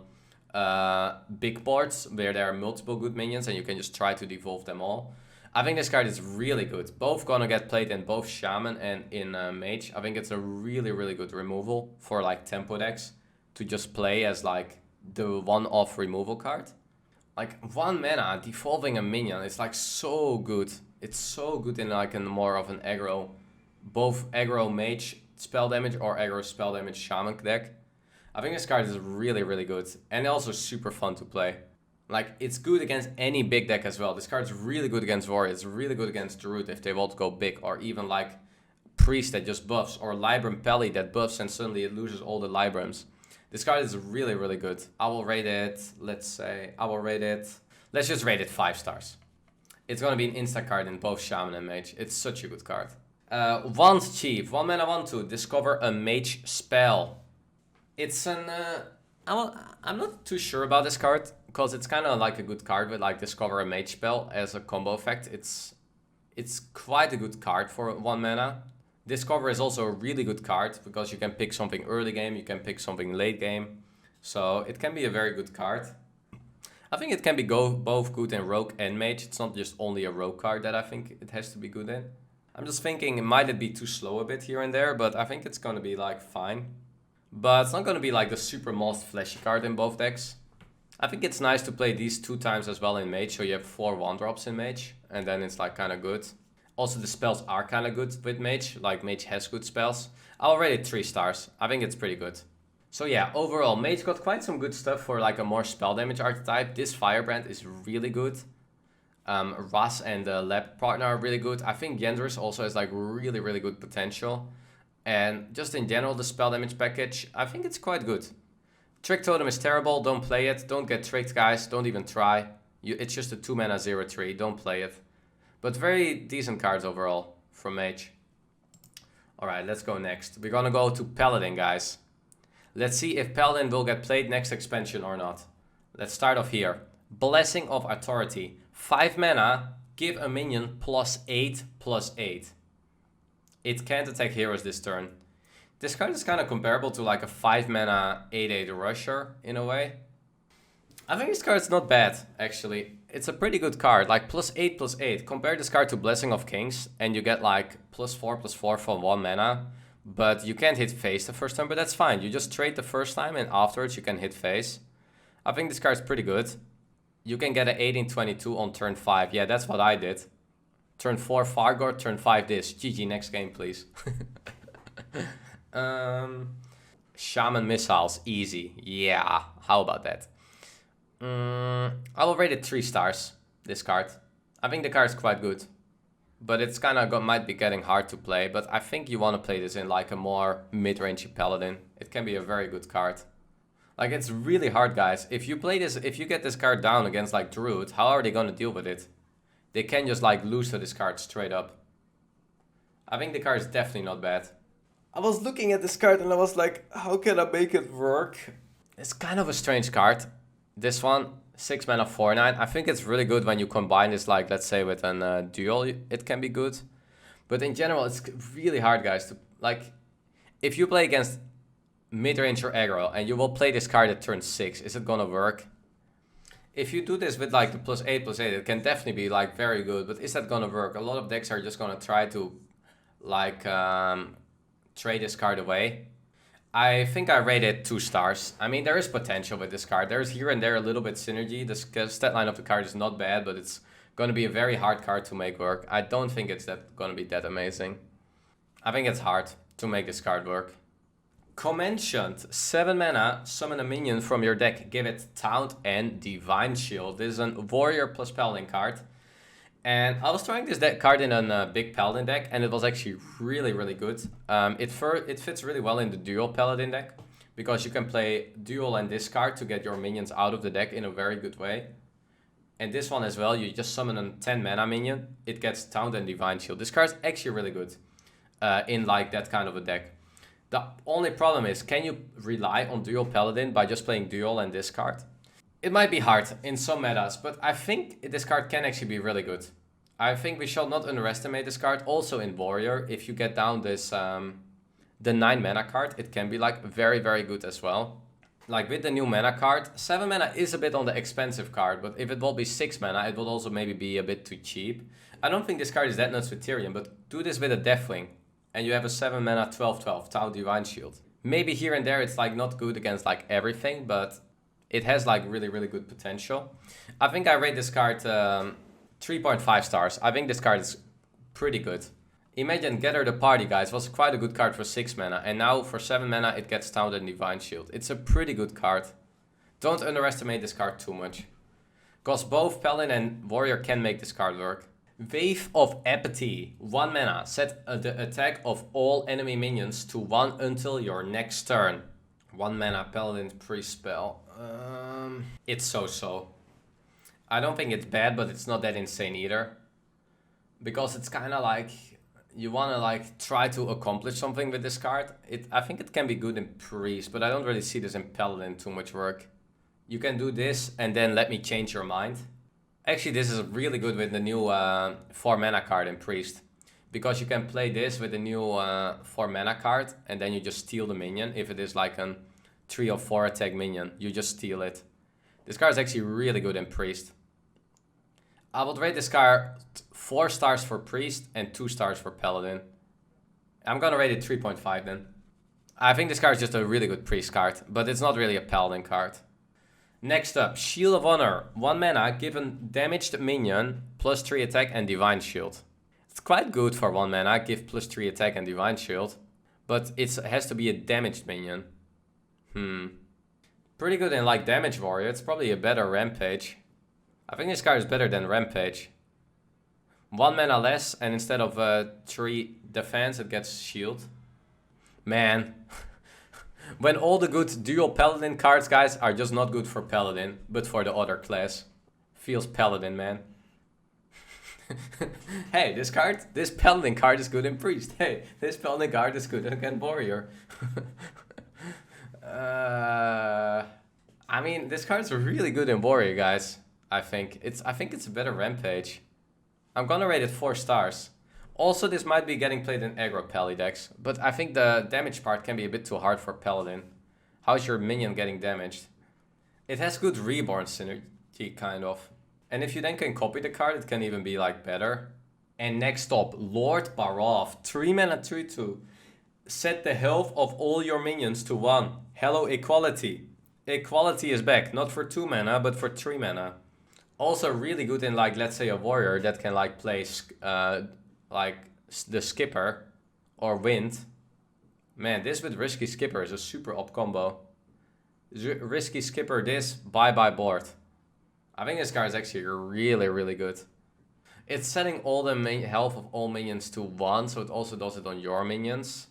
big boards where there are multiple good minions and you can just try to devolve them all. I think this card is really good. Both gonna get played in both Shaman and in Mage. I think it's a really, really good removal for like tempo decks to just play as like the one-off removal card. Like 1 mana, devolving a minion, it's like so good. It's so good in like a more of an aggro, both aggro Mage spell damage or aggro spell damage Shaman deck. I think this card is really, really good and also super fun to play. Like, it's good against any big deck as well. This card's really good against Warrior. It's really good against Druid if they want to go big. Or even like Priest that just buffs. Or Libram Pally that buffs and suddenly it loses all the Librams. This card is really, really good. I will rate it, let's just rate it 5 stars. It's gonna be an insta card in both Shaman and Mage. It's such a good card. Wand Chief, 1 mana 1/2, discover a Mage spell. It's an, I'm not too sure about this card, because it's kind of like a good card with like discover a Mage spell as a combo effect. It's quite a good card for 1 mana. Discover is also a really good card because you can pick something early game, you can pick something late game. So it can be a very good card. I think it can be both good in Rogue and Mage. It's not just only a Rogue card that I think it has to be good in. I'm just thinking, might it be too slow a bit here and there, but I think it's going to be like fine. But it's not going to be like the super most flashy card in both decks. I think it's nice to play these 2 times as well in Mage, so you have 4 1-drops in Mage, and then it's like kind of good. Also, the spells are kind of good with Mage, like Mage has good spells. I'll rate it 3 stars. I think it's pretty good. So yeah, overall, Mage got quite some good stuff for like a more spell damage archetype. This Firebrand is really good. Ras and the Lab Partner are really good. I think Yendris also has like really, really good potential. And just in general, the spell damage package, I think it's quite good. Trick Totem is terrible, don't play it. Don't get tricked, guys, don't even try. It's just a 2 mana 0/3, don't play it. But very decent cards overall from Mage. Alright, let's go next. We're gonna go to Paladin, guys. Let's see if Paladin will get played next expansion or not. Let's start off here. Blessing of Authority. 5 mana, give a minion +8/+8. It can't attack heroes this turn. This card is kind of comparable to like a 5 mana 8/8 rusher in a way. I think this card's not bad, actually. it's a pretty good card, like +8/+8. Compare this card to Blessing of Kings, and you get like +4/+4 from 1 mana. But you can't hit face the first time, but that's fine. You just trade the first time, and afterwards you can hit face. I think this card's pretty good. You can get an 18/22 on turn 5. Yeah, that's what I did. Turn 4 Fargor, turn 5 this. GG, next game, please. Shaman Missiles, easy. Yeah, how about that? I will rate it 3 stars, this card. I think the card is quite good. But it's kind of might be getting hard to play. But I think you want to play this in like a more mid-range Paladin. It can be a very good card. Like, it's really hard, guys. If you play this, if you get this card down against like Druid, how are they going to deal with it? They can just like lose to this card straight up. I think the card is definitely not bad. I was looking at this card and I was like, how can I make it work? It's kind of a strange card. This one, 6 mana 4/9. I think it's really good when you combine this, like, let's say with an duel, it can be good. But in general, it's really hard, guys, to, like, if you play against mid-range or aggro and you will play this card at turn 6, is it gonna work? If you do this with like the +8/+8, it can definitely be like very good, but is that gonna work? A lot of decks are just gonna try to like trade this card away. I think I rate it 2 stars. I mean, there is potential with this card. There's here and there a little bit synergy. The stat line of the card is not bad, but it's gonna be a very hard card to make work. I don't think it's gonna be that amazing. I think it's hard to make this card work. Commenced, 7 mana, summon a minion from your deck, give it Taunt and Divine Shield. This is a Warrior plus Paladin card. And I was trying this card in a big Paladin deck, and it was actually really good. It fits really well in the Dual Paladin deck, because you can play Dual and discard to get your minions out of the deck in a very good way. And this one as well, you just summon a 10 mana minion, it gets Taunt and Divine Shield. This card is actually really good in like that kind of a deck. The only problem is, can you rely on Dual Paladin by just playing Dual and discard? It might be hard in some metas, but I think this card can actually be really good. I think we shall not underestimate this card. Also in Warrior, if you get down this the 9 mana card, it can be like very good as well. Like with the new mana card, 7 mana is a bit on the expensive card, but if it will be 6 mana, it will also maybe be a bit too cheap. I don't think this card is that nuts with Tyrion, but do this with a Deathwing, and you have a 7 mana 12/12 Tau Divine Shield. Maybe here and there it's like not good against like everything, but it has like really good potential. I think I rate this card 3.5 stars. I think this card is pretty good. Imagine Gather the Party, guys, was quite a good card for 6 mana, and now for 7 mana it gets Taunt and Divine Shield. It's a pretty good card. Don't underestimate this card too much, because both Paladin and Warrior can make this card work. Wave of Apathy, 1 mana, set the attack of all enemy minions to 1 until your next turn. 1 mana Paladin pre-spell. It's so. I don't think it's bad, but it's not that insane either. Because it's kind of like, you want to like try to accomplish something with this card. I think it can be good in Priest, but I don't really see this in Paladin too much work. You can do this and then let me change your mind. Actually, this is really good with the new 4 mana card in Priest. Because you can play this with the new 4 mana card, and then you just steal the minion. If it is like a 3 or 4 attack minion, you just steal it. This card is actually really good in Priest. I would rate this card 4 stars for Priest and 2 stars for Paladin. I'm gonna rate it 3.5 then. I think this card is just a really good Priest card, but it's not really a Paladin card. Next up, Shield of Honor. 1 mana, given damaged minion, +3 attack and Divine Shield. It's quite good for 1 mana, give +3 attack and Divine Shield. But it has to be a damaged minion. Pretty good in like Damage Warrior. It's probably a better Rampage. I think this card is better than Rampage. 1 mana less, and instead of 3 defense, it gets Shield. Man. When all the good dual Paladin cards, guys, are just not good for Paladin, but for the other class. Feels Paladin, man. Hey, this Paladin card is good in Priest. Hey, this Paladin card is good against Warrior. I mean, this card's really good in Warrior, guys. I think it's a better Rampage. I'm gonna rate it 4 stars. Also, this might be getting played in aggro Pally decks, but I think the damage part can be a bit too hard for Paladin. How's your minion getting damaged? It has good Reborn synergy, kind of. And if you then can copy the card, it can even be like better. And next up, Lord Barov, 3 mana 3/2. Set the health of all your minions to 1. Hello equality. Equality is back, not for 2 mana, but for 3 mana. Also really good in like, let's say a warrior that can like play like the skipper or wind. Man, this with risky skipper is a super up combo. Risky skipper this, bye board. I think this card is actually really good. It's setting all the health of all minions to 1, so it also does it on your minions.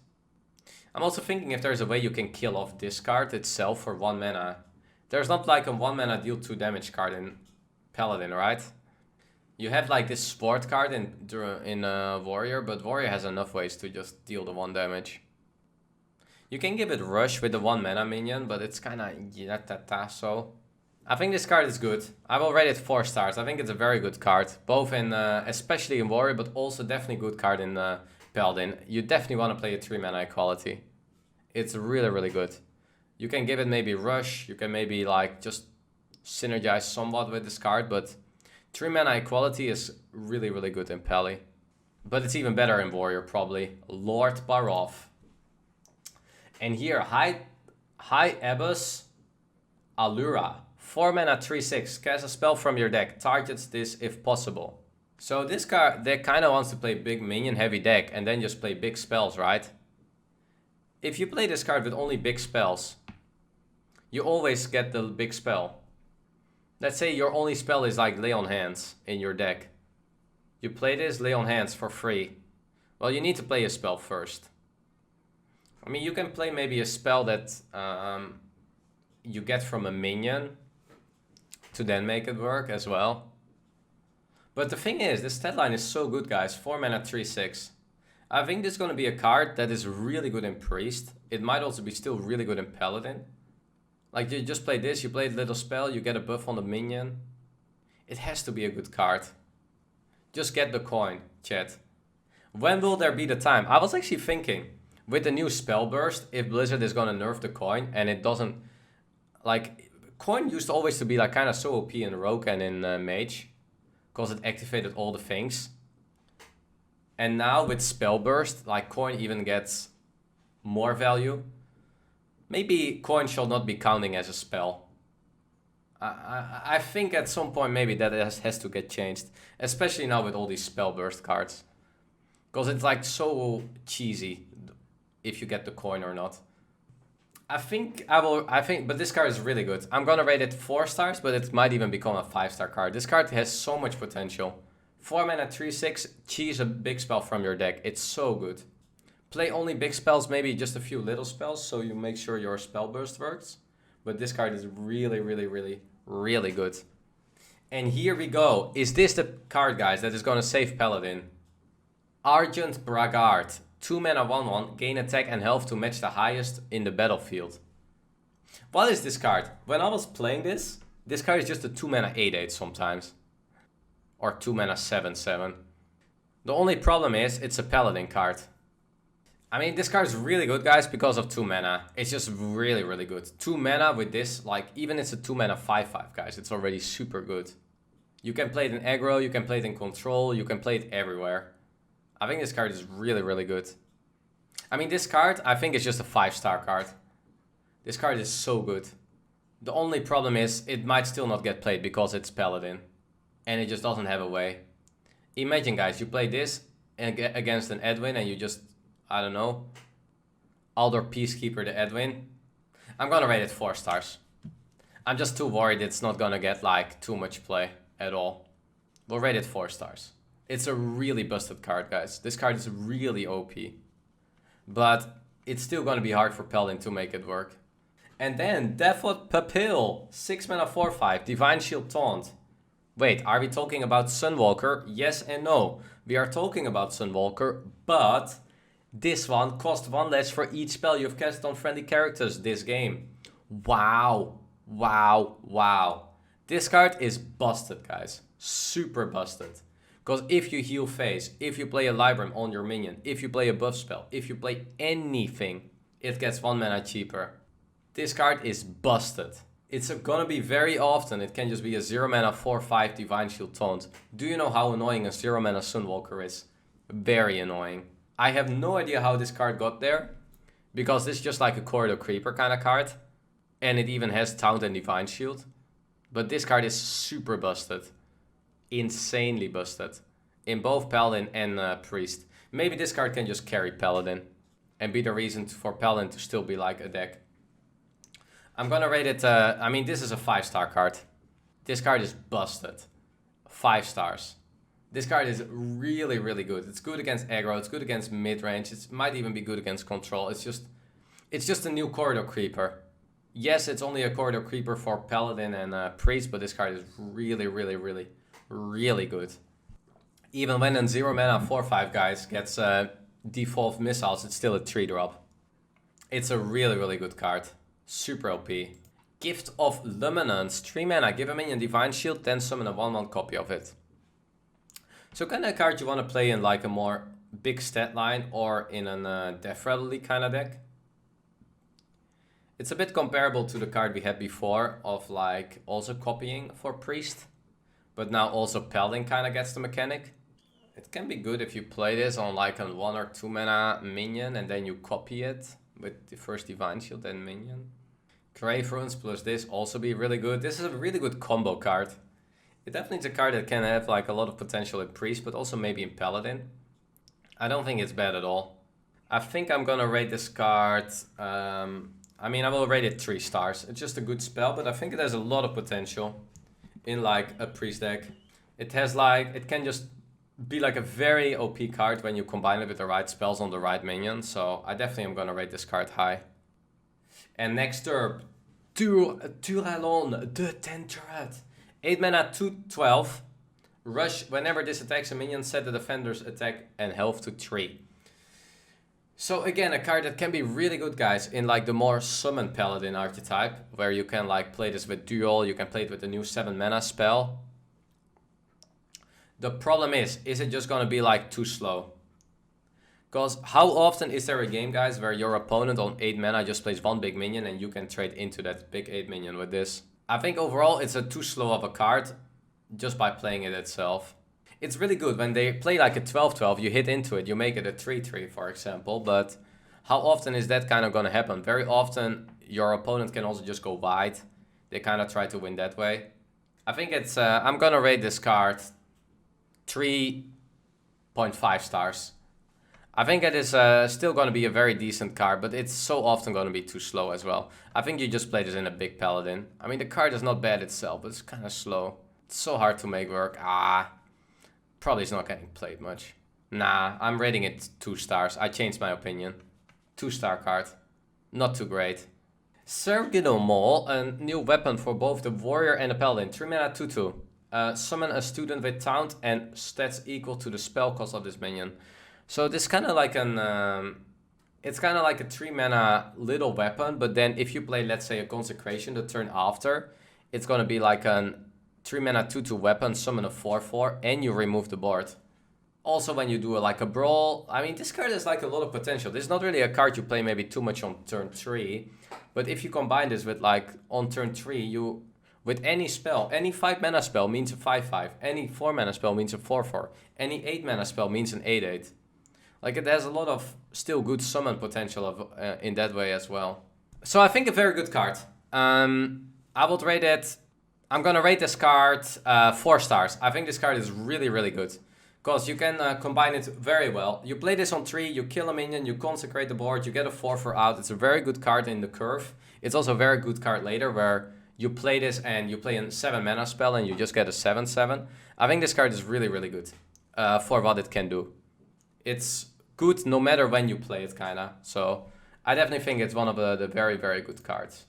I'm also thinking if there's a way you can kill off this card itself for 1 mana. There's not like a 1 mana deal 2 damage card in Paladin, right? You have like this sport card in Warrior, but Warrior has enough ways to just deal the 1 damage. You can give it Rush with the 1 mana minion, but it's kinda so. I think this card is good. I will rate it 4 stars. I think it's a very good card, both in, especially in Warrior, but also definitely good card in Paladin. You definitely want to play a 3 mana equality. It's really good. You can give it maybe Rush, you can maybe like just synergize somewhat with this card, but 3 mana equality is really good in Pally. But it's even better in Warrior probably. Lord Barov. And here, High Abbess Allura. 4 mana 3/6. Cast a spell from your deck. Targets this if possible. So this card deck kind of wants to play big minion heavy deck and then just play big spells, right? If you play this card with only big spells, you always get the big spell. Let's say your only spell is like Lay on Hands in your deck. You play this, Lay on Hands for free. Well, you need to play a spell first. I mean, you can play maybe a spell that you get from a minion to then make it work as well. But the thing is, this stat line is so good, guys. 4 mana 3/6. I think this is going to be a card that is really good in Priest. It might also be still really good in Paladin. Like, you just play this, you play a little spell, you get a buff on the minion. It has to be a good card. Just get the coin, chat. When will there be the time? I was actually thinking, with the new spell burst, if Blizzard is going to nerf the coin and it doesn't... Like, coin used to always to be like kind of so OP in Rogue and in Mage, because it activated all the things. And now with spell burst, like coin even gets more value. Maybe coin shall not be counting as a spell. I think at some point maybe that has to get changed, especially now with all these spell burst cards, because it's like so cheesy if you get the coin or not. I think, but this card is really good. I'm gonna rate it 4 stars, but it might even become a 5-star card. This card has so much potential. 4 mana 3/6, cheese a big spell from your deck. It's so good. Play only big spells, maybe just a few little spells, so you make sure your spell burst works. But this card is really good. And here we go. Is this the card, guys, that is gonna save Paladin? Argent Braggart. 2 mana 1/1, gain attack and health to match the highest in the battlefield. What is this card? When I was playing this card is just a 2 mana 8/8 sometimes. Or 2 mana 7/7. The only problem is it's a Paladin card. I mean, this card is really good, guys, because of 2 mana. It's just really good. 2 mana with this, like, even it's a 2 mana 5/5, guys. It's already super good. You can play it in aggro, you can play it in control, you can play it everywhere. I think this card is really good. I mean, this card, I think it's just a 5-star card. This card is so good. The only problem is it might still not get played because it's Paladin. And it just doesn't have a way. Imagine, guys, you play this against an Edwin and you just, I don't know, Alder Peacekeeper the Edwin. I'm gonna rate it 4 stars. I'm just too worried it's not gonna get like too much play at all. We'll rate it 4 stars. It's a really busted card, guys. This card is really OP. But it's still gonna be hard for Paladin to make it work. And then Deathwood Papil, 6 mana 4/5, Divine Shield Taunt. Wait, are we talking about Sunwalker? Yes and no. We are talking about Sunwalker, but this one costs 1 less for each spell you've cast on friendly characters this game. Wow. This card is busted, guys. Super busted. Because if you heal phase, if you play a Libram on your minion, if you play a buff spell, if you play anything, it gets 1 mana cheaper. This card is busted. It's gonna be very often, it can just be a 0 mana 4/5 Divine Shield Taunt. Do you know how annoying a 0 mana Sunwalker is? Very annoying. I have no idea how this card got there, because this is just like a Corridor Creeper kind of card. And it even has Taunt and Divine Shield. But this card is super busted. Insanely busted. In both Paladin and Priest. Maybe this card can just carry Paladin. And be the reason for Paladin to still be like a deck. I'm gonna rate it, I mean, this is a 5-star card. This card is busted. 5 stars. This card is really, really good. It's good against aggro, it's good against mid-range, it might even be good against control. It's just a new Corridor Creeper. Yes, it's only a Corridor Creeper for Paladin and Priest, but this card is really, really, really, really good. Even when a 0 mana 4/5 guys gets default missiles, it's still a 3-drop. It's a really, really good card. Super OP. Gift of Luminance. 3 mana, give a minion Divine Shield, then summon a 1/1 copy of it. So kind of card you want to play in like a more big stat line or in a Death Rattle kind of deck. It's a bit comparable to the card we had before of like also copying for Priest. But now also Paladin kind of gets the mechanic. It can be good if you play this on like a 1 or 2 mana minion and then you copy it with the first Divine Shield and minion. Grave Runes plus this also be really good. This is a really good combo card. It definitely is a card that can have like a lot of potential in Priest, but also maybe in Paladin. I don't think it's bad at all. I think I'm gonna rate this card, I mean I will rate it 3 stars. It's just a good spell, but I think it has a lot of potential in like a Priest deck. It has like, it can just be like a very OP card when you combine it with the right spells on the right minion. So I definitely am gonna rate this card high. And next up, Turalon the Tentured. 8 mana 2/12. Rush, whenever this attacks a minion, set the defender's attack and health to 3. So again, a card that can be really good, guys, in like the more summon Paladin archetype, where you can like play this with Duel, you can play it with the new 7 mana spell. The problem is it just gonna be like too slow? Because how often is there a game, guys, where your opponent on 8 mana just plays 1 big minion and you can trade into that big 8 minion with this? I think overall it's a too slow of a card just by playing it itself. It's really good when they play like a 12/12, you hit into it, you make it a 3/3 for example, but how often is that kind of gonna happen? Very often your opponent can also just go wide. They kind of try to win that way. I think it's, I'm gonna rate this card 3.5 stars. I think it is still going to be a very decent card, but it's so often going to be too slow as well. I think you just play this in a big Paladin. I mean, the card is not bad itself, but it's kind of slow. It's so hard to make work. Probably it's not getting played much. Nah, I'm rating it 2 stars. I changed my opinion. 2-star card. Not too great. Sergido Maul, a new weapon for both the Warrior and the Paladin. 3 mana 2/2. Summon a student with Taunt and stats equal to the spell cost of this minion. So this kind of like an, it's kind of like a 3 mana little weapon, but then if you play, let's say, a Consecration the turn after, it's going to be like a 3 mana 2/2 weapon, summon a 4/4, and you remove the board. Also when you do like a Brawl, I mean, this card has like a lot of potential. This is not really a card you play maybe too much on turn 3, but if you combine this with like on turn 3, you, with any spell, any 5 mana spell means a 5/5, any 4 mana spell means a 4/4, any 8 mana spell means an 8/8. Like it has a lot of still good summon potential of, in that way as well. So I think a very good card. I would rate it, I'm gonna rate this card 4 stars. I think this card is really, really good. Because you can combine it very well. You play this on 3, you kill a minion, you consecrate the board, you get a 4/4 out. It's a very good card in the curve. It's also a very good card later where you play this and you play a 7 mana spell and you just get a 7/7. I think this card is really, really good for what it can do. It's good no matter when you play it, kinda. So I definitely think it's one of the very, very good cards.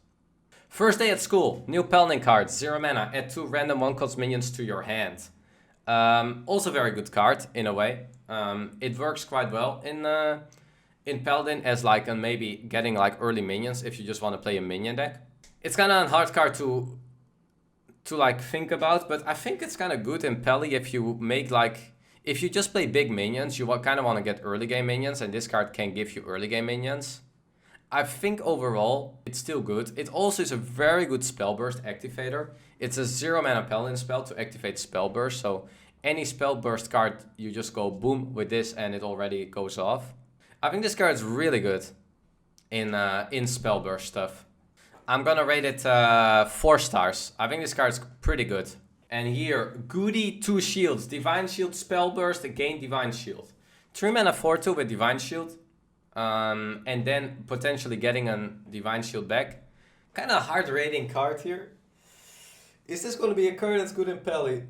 First Day at School, new Paladin card, 0 mana, add 2 random 1-cost minions to your hand. Also very good card in a way. It works quite well in Paladin as like maybe getting like early minions if you just want to play a minion deck. It's kind of a hard card to like think about, but I think it's kind of good in Pally if you make like, if you just play big minions, you kind of want to get early game minions, and this card can give you early game minions. I think overall it's still good. It also is a very good spell burst activator. It's a 0 mana Paladin spell to activate spell burst. So any spell burst card, you just go boom with this and it already goes off. I think this card is really good in spell burst stuff. I'm gonna rate it 4 stars. I think this card is pretty good. And here, Goody 2 shields. Divine Shield, Spell Burst, gain Divine Shield. 3 mana 4/2 with Divine Shield. And then potentially getting a Divine Shield back. Kind of hard rating card here. Is this going to be a card that's good in Pally?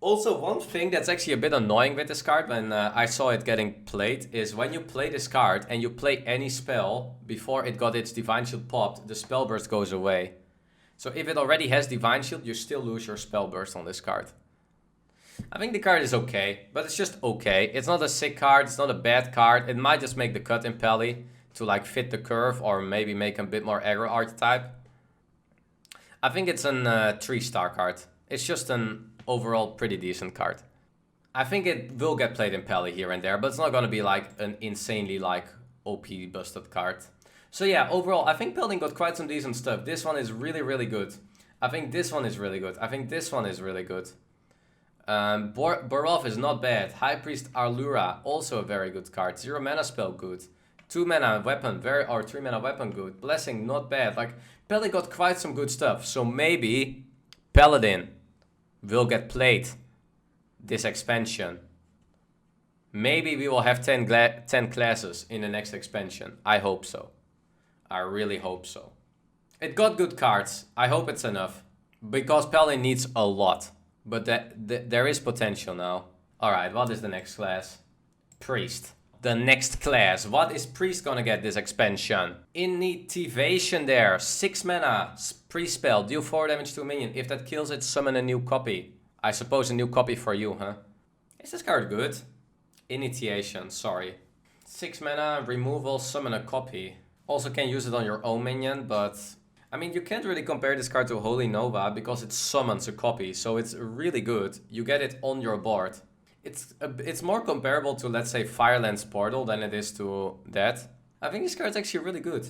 Also, one thing that's actually a bit annoying with this card when I saw it getting played is when you play this card and you play any spell before it got its Divine Shield popped, the spell burst goes away. So if it already has Divine Shield, you still lose your spell burst on this card. I think the card is okay, but it's just okay. It's not a sick card, it's not a bad card. It might just make the cut in Pally to like fit the curve or maybe make a bit more aggro archetype. I think it's an 3-star card. It's just an overall pretty decent card. I think it will get played in Pally here and there, but it's not going to be like an insanely like OP busted card. So yeah, overall, I think Paladin got quite some decent stuff. This one is really, really good. I think this one is really good. I think this one is really good. Borov is not bad. High Priest Arlura, also a very good card. 0 mana spell, good. 2 mana weapon, or 3 mana weapon, good. Blessing, not bad. Like, Paladin got quite some good stuff. So maybe Paladin will get played this expansion. Maybe we will have 10 classes in the next expansion. I hope so. I really hope so. It got good cards. I hope it's enough. Because Paladin needs a lot. But there is potential now. Alright, what is the next class? Priest. The next class. What is Priest gonna get this expansion? Initiation there. 6 mana. Priest spell. Deal 4 damage to a minion. If that kills it, summon a new copy. I suppose a new copy for you, huh? Is this card good? Initiation, sorry. 6 mana, removal, summon a copy. Also can use it on your own minion, but... I mean, you can't really compare this card to Holy Nova because it summons a copy, so it's really good. You get it on your board. It's more comparable to, let's say, Firelands Portal than it is to that. I think this card's actually really good.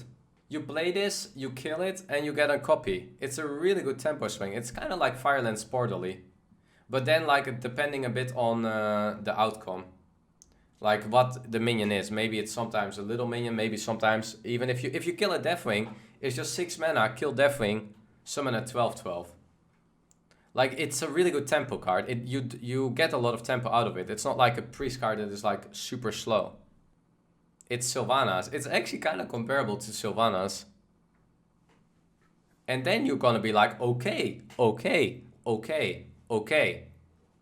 You play this, you kill it, and you get a copy. It's a really good tempo swing. It's kind of like Firelands Portal-y. But then, like, depending a bit on the outcome. Like, what the minion is. Maybe it's sometimes a little minion, maybe sometimes... Even if you kill a Deathwing, it's just 6 mana, kill Deathwing, summon a 12/12. Like, it's a really good tempo card. You get a lot of tempo out of it. It's not like a Priest card that is, like, super slow. It's Sylvanas. It's actually kind of comparable to Sylvanas. And then you're gonna be like, okay.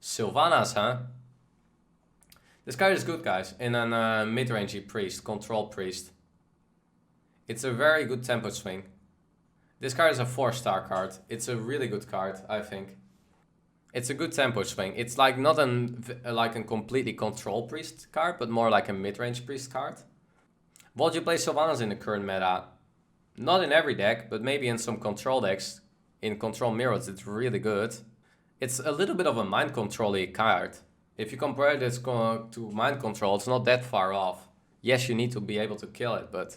Sylvanas, huh? This card is good, guys. In a mid-rangey Priest, Control Priest. It's a very good tempo swing. This card is a 4-star card. It's a really good card, I think. It's a good tempo swing. It's like not like a completely Control Priest card, but more like a mid-range Priest card. Would you play Sylvanas in the current meta? Not in every deck, but maybe in some control decks. In Control Mirrors, it's really good. It's a little bit of a mind control-y card. If you compare this to mind control, it's not that far off. Yes, you need to be able to kill it, but...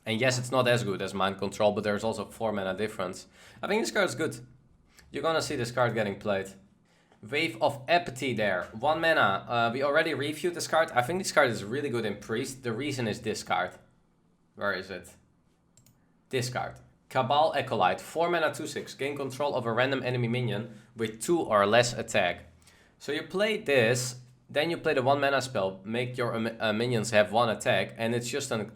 And yes, it's not as good as mind control, but there's also 4 mana difference. I think this card is good. You're gonna see this card getting played. Wave of Apathy there. 1 mana. We already reviewed this card. I think this card is really good in Priest. The reason is this card. Where is it? This card. Cabal Acolyte. 4 mana 2/6. Gain control of a random enemy minion with 2 or less attack. So you play this, then you play the 1 mana spell, make your minions have 1 attack, and it's just a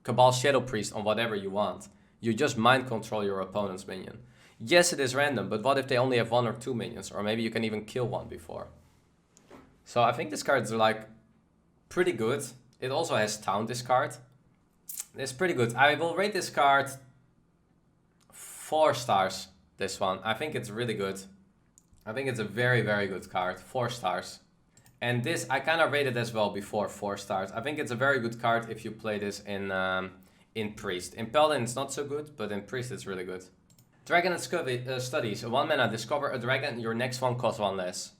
Cabal Shadow Priest on whatever you want. You just mind control your opponent's minion. Yes, it is random, but what if they only have 1 or 2 minions? Or maybe you can even kill one before. So I think this card is like pretty good. It also has Taunt, this card. It's pretty good. I will rate this card 4 stars, this one. I think it's really good. I think it's a very, very good card. 4 stars. And this, I kind of rated as well before 4 stars. I think it's a very good card if you play this in Priest. In Paladin it's not so good, but in Priest it's really good. Dragon and Studies. 1 mana, discover a dragon, your next one costs 1 less.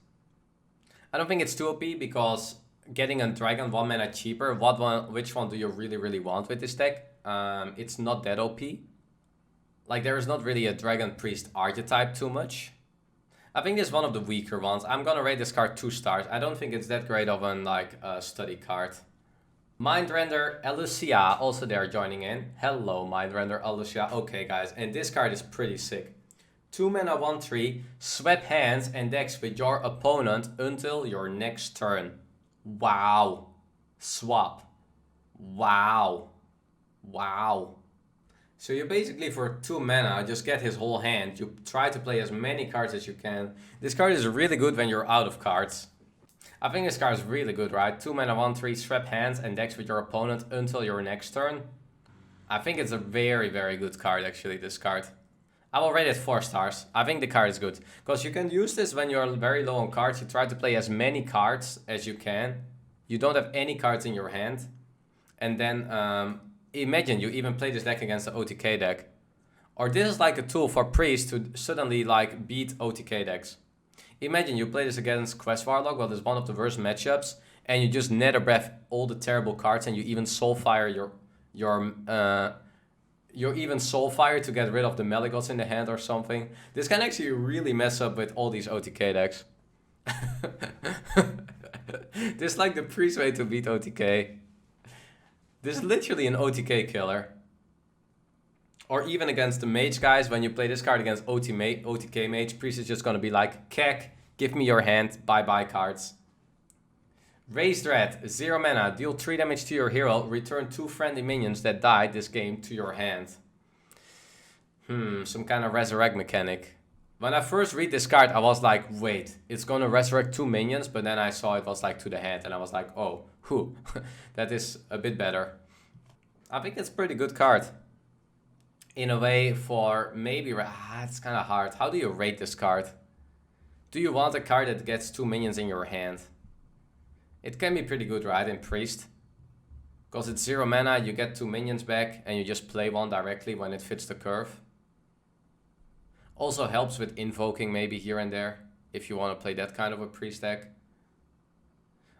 I don't think it's too OP because getting a dragon 1 mana cheaper, which one do you really want with this deck? It's not that OP. Like, there is not really a dragon priest archetype too much. I think this is one of the weaker ones. I'm gonna rate this card 2 stars. I don't think it's that great of an study card. Mindrender Elucia, also there joining in. Hello, Mindrender Elucia. Okay, guys, and this card is pretty sick. 2 mana 1/3, swap hands and decks with your opponent until your next turn. Wow. Swap. Wow. Wow. So you basically, for 2 mana, just get his whole hand. You try to play as many cards as you can. This card is really good when you're out of cards. I think this card is really good, right? 2 mana 1/3, swap hands and decks with your opponent until your next turn. I think it's a very good card, actually, this card. I will rate it 4 stars. I think the card is good. Because you can use this when you're very low on cards. You try to play as many cards as you can. You don't have any cards in your hand. And then imagine you even play this deck against the OTK deck. Or this is like a tool for priests to suddenly like beat OTK decks. Imagine you play this against Quest Warlock, well, it's one of the worst matchups, and you just nether breath all the terrible cards, and you even Soulfire you even Soulfire to get rid of the Meligots in the hand or something. This can actually really mess up with all these OTK decks. This is like the priest way to beat OTK. This is literally an OTK killer. Or even against the Mage guys, when you play this card against OTK Mage, priest is just gonna be like, Kek, give me your hand, bye cards. Raised Red, 0 mana, deal 3 damage to your hero, return 2 friendly minions that died this game to your hand. Some kind of resurrect mechanic. When I first read this card, I was like, wait, it's gonna resurrect 2 minions, but then I saw it was like to the hand, and I was like, oh, that is a bit better. I think it's a pretty good card. In a way, for maybe, it's kind of hard. How do you rate this card? Do you want a card that gets 2 minions in your hand? It can be pretty good, right, in Priest? Because it's 0 mana, you get 2 minions back, and you just play one directly when it fits the curve. Also helps with invoking maybe here and there, if you want to play that kind of a Priest deck.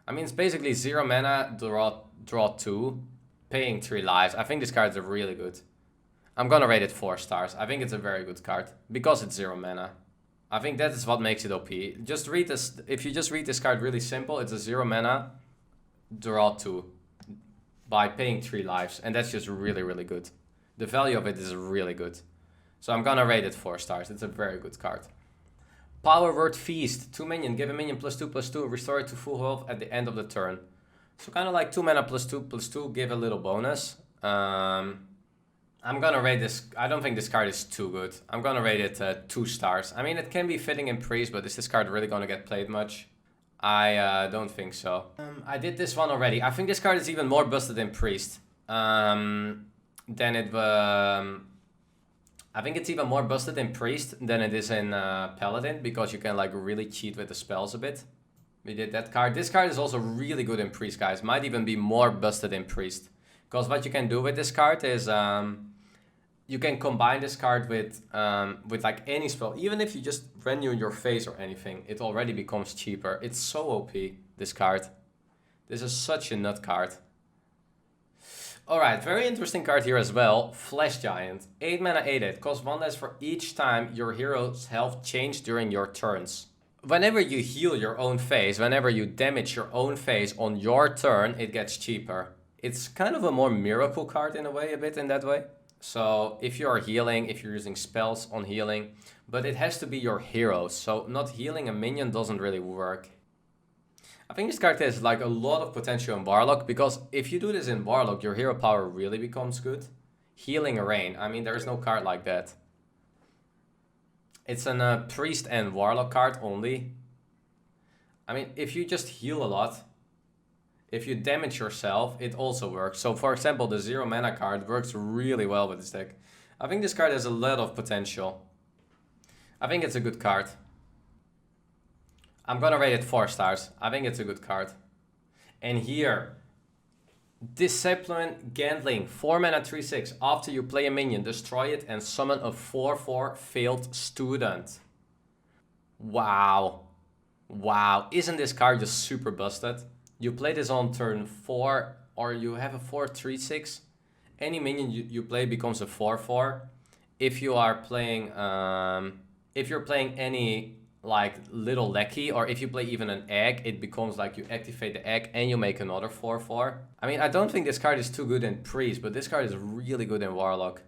I mean, it's basically 0 mana, draw 2, paying 3 lives. I think this card is really good. I'm gonna rate it 4 stars. I think it's a very good card because it's 0 mana. I think that is what makes it OP. Just read this. If you just read this card really simple, it's a 0 mana, draw 2 by paying 3 lives, and that's just really good. The value of it is really good. So I'm gonna rate it 4 stars. It's a very good card. Power Word Feast, 2 minion, give a minion +2/+2, restore it to full health at the end of the turn. So kind of like 2 mana +2/+2, give a little bonus. I'm gonna rate this. I don't think this card is too good. I'm gonna rate it 2 stars. I mean, it can be fitting in Priest, but is this card really gonna get played much? I don't think so. I did this one already. I think this card is even more busted in Priest than it. I think it's even more busted in Priest than it is in Paladin, because you can like really cheat with the spells a bit. We did that card. This card is also really good in Priest, guys. Might even be more busted in Priest. Because what you can do with this card is you can combine this card with like any spell. Even if you just renew your face or anything, it already becomes cheaper. It's so OP, this card. This is such a nut card. Alright, very interesting card here as well. Flash Giant. 8 mana 8/8. Costs 1 less for each time your hero's health changes during your turns. Whenever you heal your own face, whenever you damage your own face on your turn, it gets cheaper. It's kind of a more miracle card in a way, a bit in that way. So if you are healing, if you're using spells on healing, but it has to be your hero. So not healing a minion doesn't really work. I think this card has like a lot of potential in Warlock, because if you do this in Warlock, your hero power really becomes good. Healing a Rain, I mean, there is no card like that. It's a Priest and Warlock card only. I mean, if you just heal a lot, if you damage yourself, it also works. So for example, the 0 mana card works really well with this deck. I think this card has a lot of potential. I think it's a good card. I'm gonna rate it 4 stars. I think it's a good card. And here, Discipline Gantling, 4 mana 3/6. After you play a minion, destroy it and summon a 4/4 failed student. Wow. Wow, isn't this card just super busted? You play this on turn 4, or you have a 4/3/6. Any minion you play becomes a 4/4. If you are playing, if you're playing any like little lackey, or if you play even an egg, it becomes like you activate the egg and you make another 4/4. I mean, I don't think this card is too good in Priest, but this card is really good in Warlock.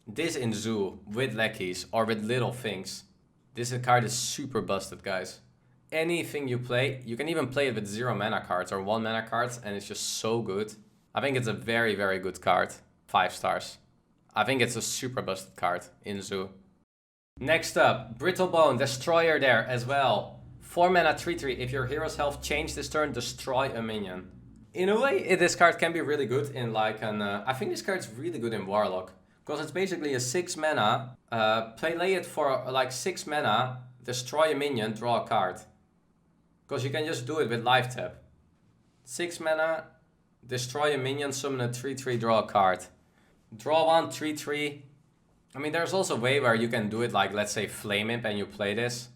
This in Zoo with lackeys or with little things. This card is super busted, guys. Anything you play, you can even play it with 0 mana cards or 1 mana cards, and it's just so good. I think it's a very, very good card. 5 stars. I think it's a super busted card in Zoo. Next up, Brittlebone, Destroyer there as well. 4 mana 3/3. If your hero's health change this turn, destroy a minion. In a way, this card can be really good in like an... I think this card's really good in Warlock. Because it's basically a 6 mana. Play it for like 6 mana, destroy a minion, draw a card. Because you can just do it with life tap. 6 mana, destroy a minion, summon a 3/3, draw a card. Draw 1, 3/3. I mean, there's also a way where you can do it like, let's say, Flame Imp, and you play this.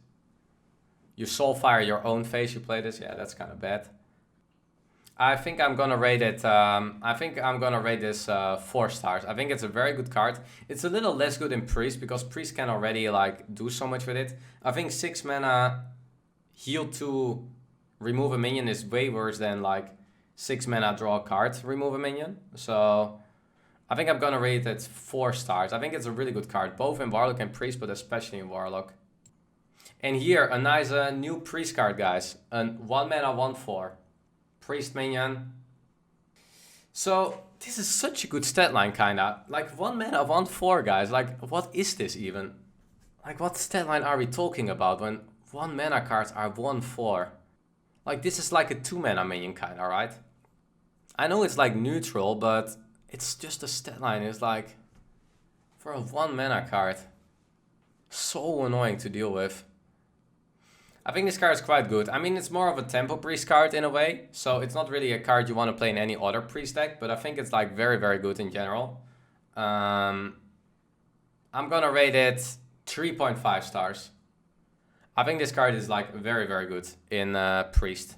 You Soulfire your own face, you play this. Yeah, that's kind of bad. I think I'm gonna rate it. I think I'm gonna rate this 4 stars. I think it's a very good card. It's a little less good in Priest because Priest can already like do so much with it. I think 6 mana, heal 2, remove a minion is way worse than like 6 mana, draw a card, remove a minion. So I think I'm gonna rate it 4 stars. I think it's a really good card, both in Warlock and Priest, but especially in Warlock. And here, a nice new Priest card, guys. A 1 mana 1/4. Priest minion. So, this is such a good stat line, kinda. Like, 1 mana 1/4, guys. Like, what is this even? Like, what stat line are we talking about when 1 mana cards are 1/4? Like, this is like a 2 mana minion, kinda, right? I know it's like neutral, but it's just a stat line. It's like, for a 1 mana card, so annoying to deal with. I think this card is quite good. I mean, it's more of a tempo Priest card in a way. So it's not really a card you want to play in any other Priest deck. But I think it's like very, very good in general. I'm gonna rate it 3.5 stars. I think this card is like very, very good in Priest.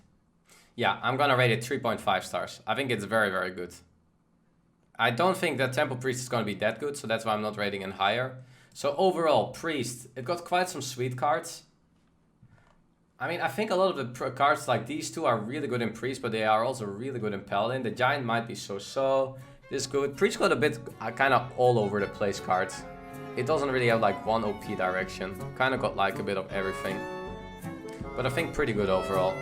Yeah, I'm gonna rate it 3.5 stars. I think it's very, very good. I don't think that Temple Priest is gonna be that good. So that's why I'm not rating it higher. So overall, Priest, it got quite some sweet cards. I mean, I think a lot of the cards like these two are really good in Priest, but they are also really good in Paladin. The Giant might be so-so. This good. Priest got a bit kind of all over the place cards. It doesn't really have like one OP direction. Kind of got like a bit of everything. But I think pretty good overall.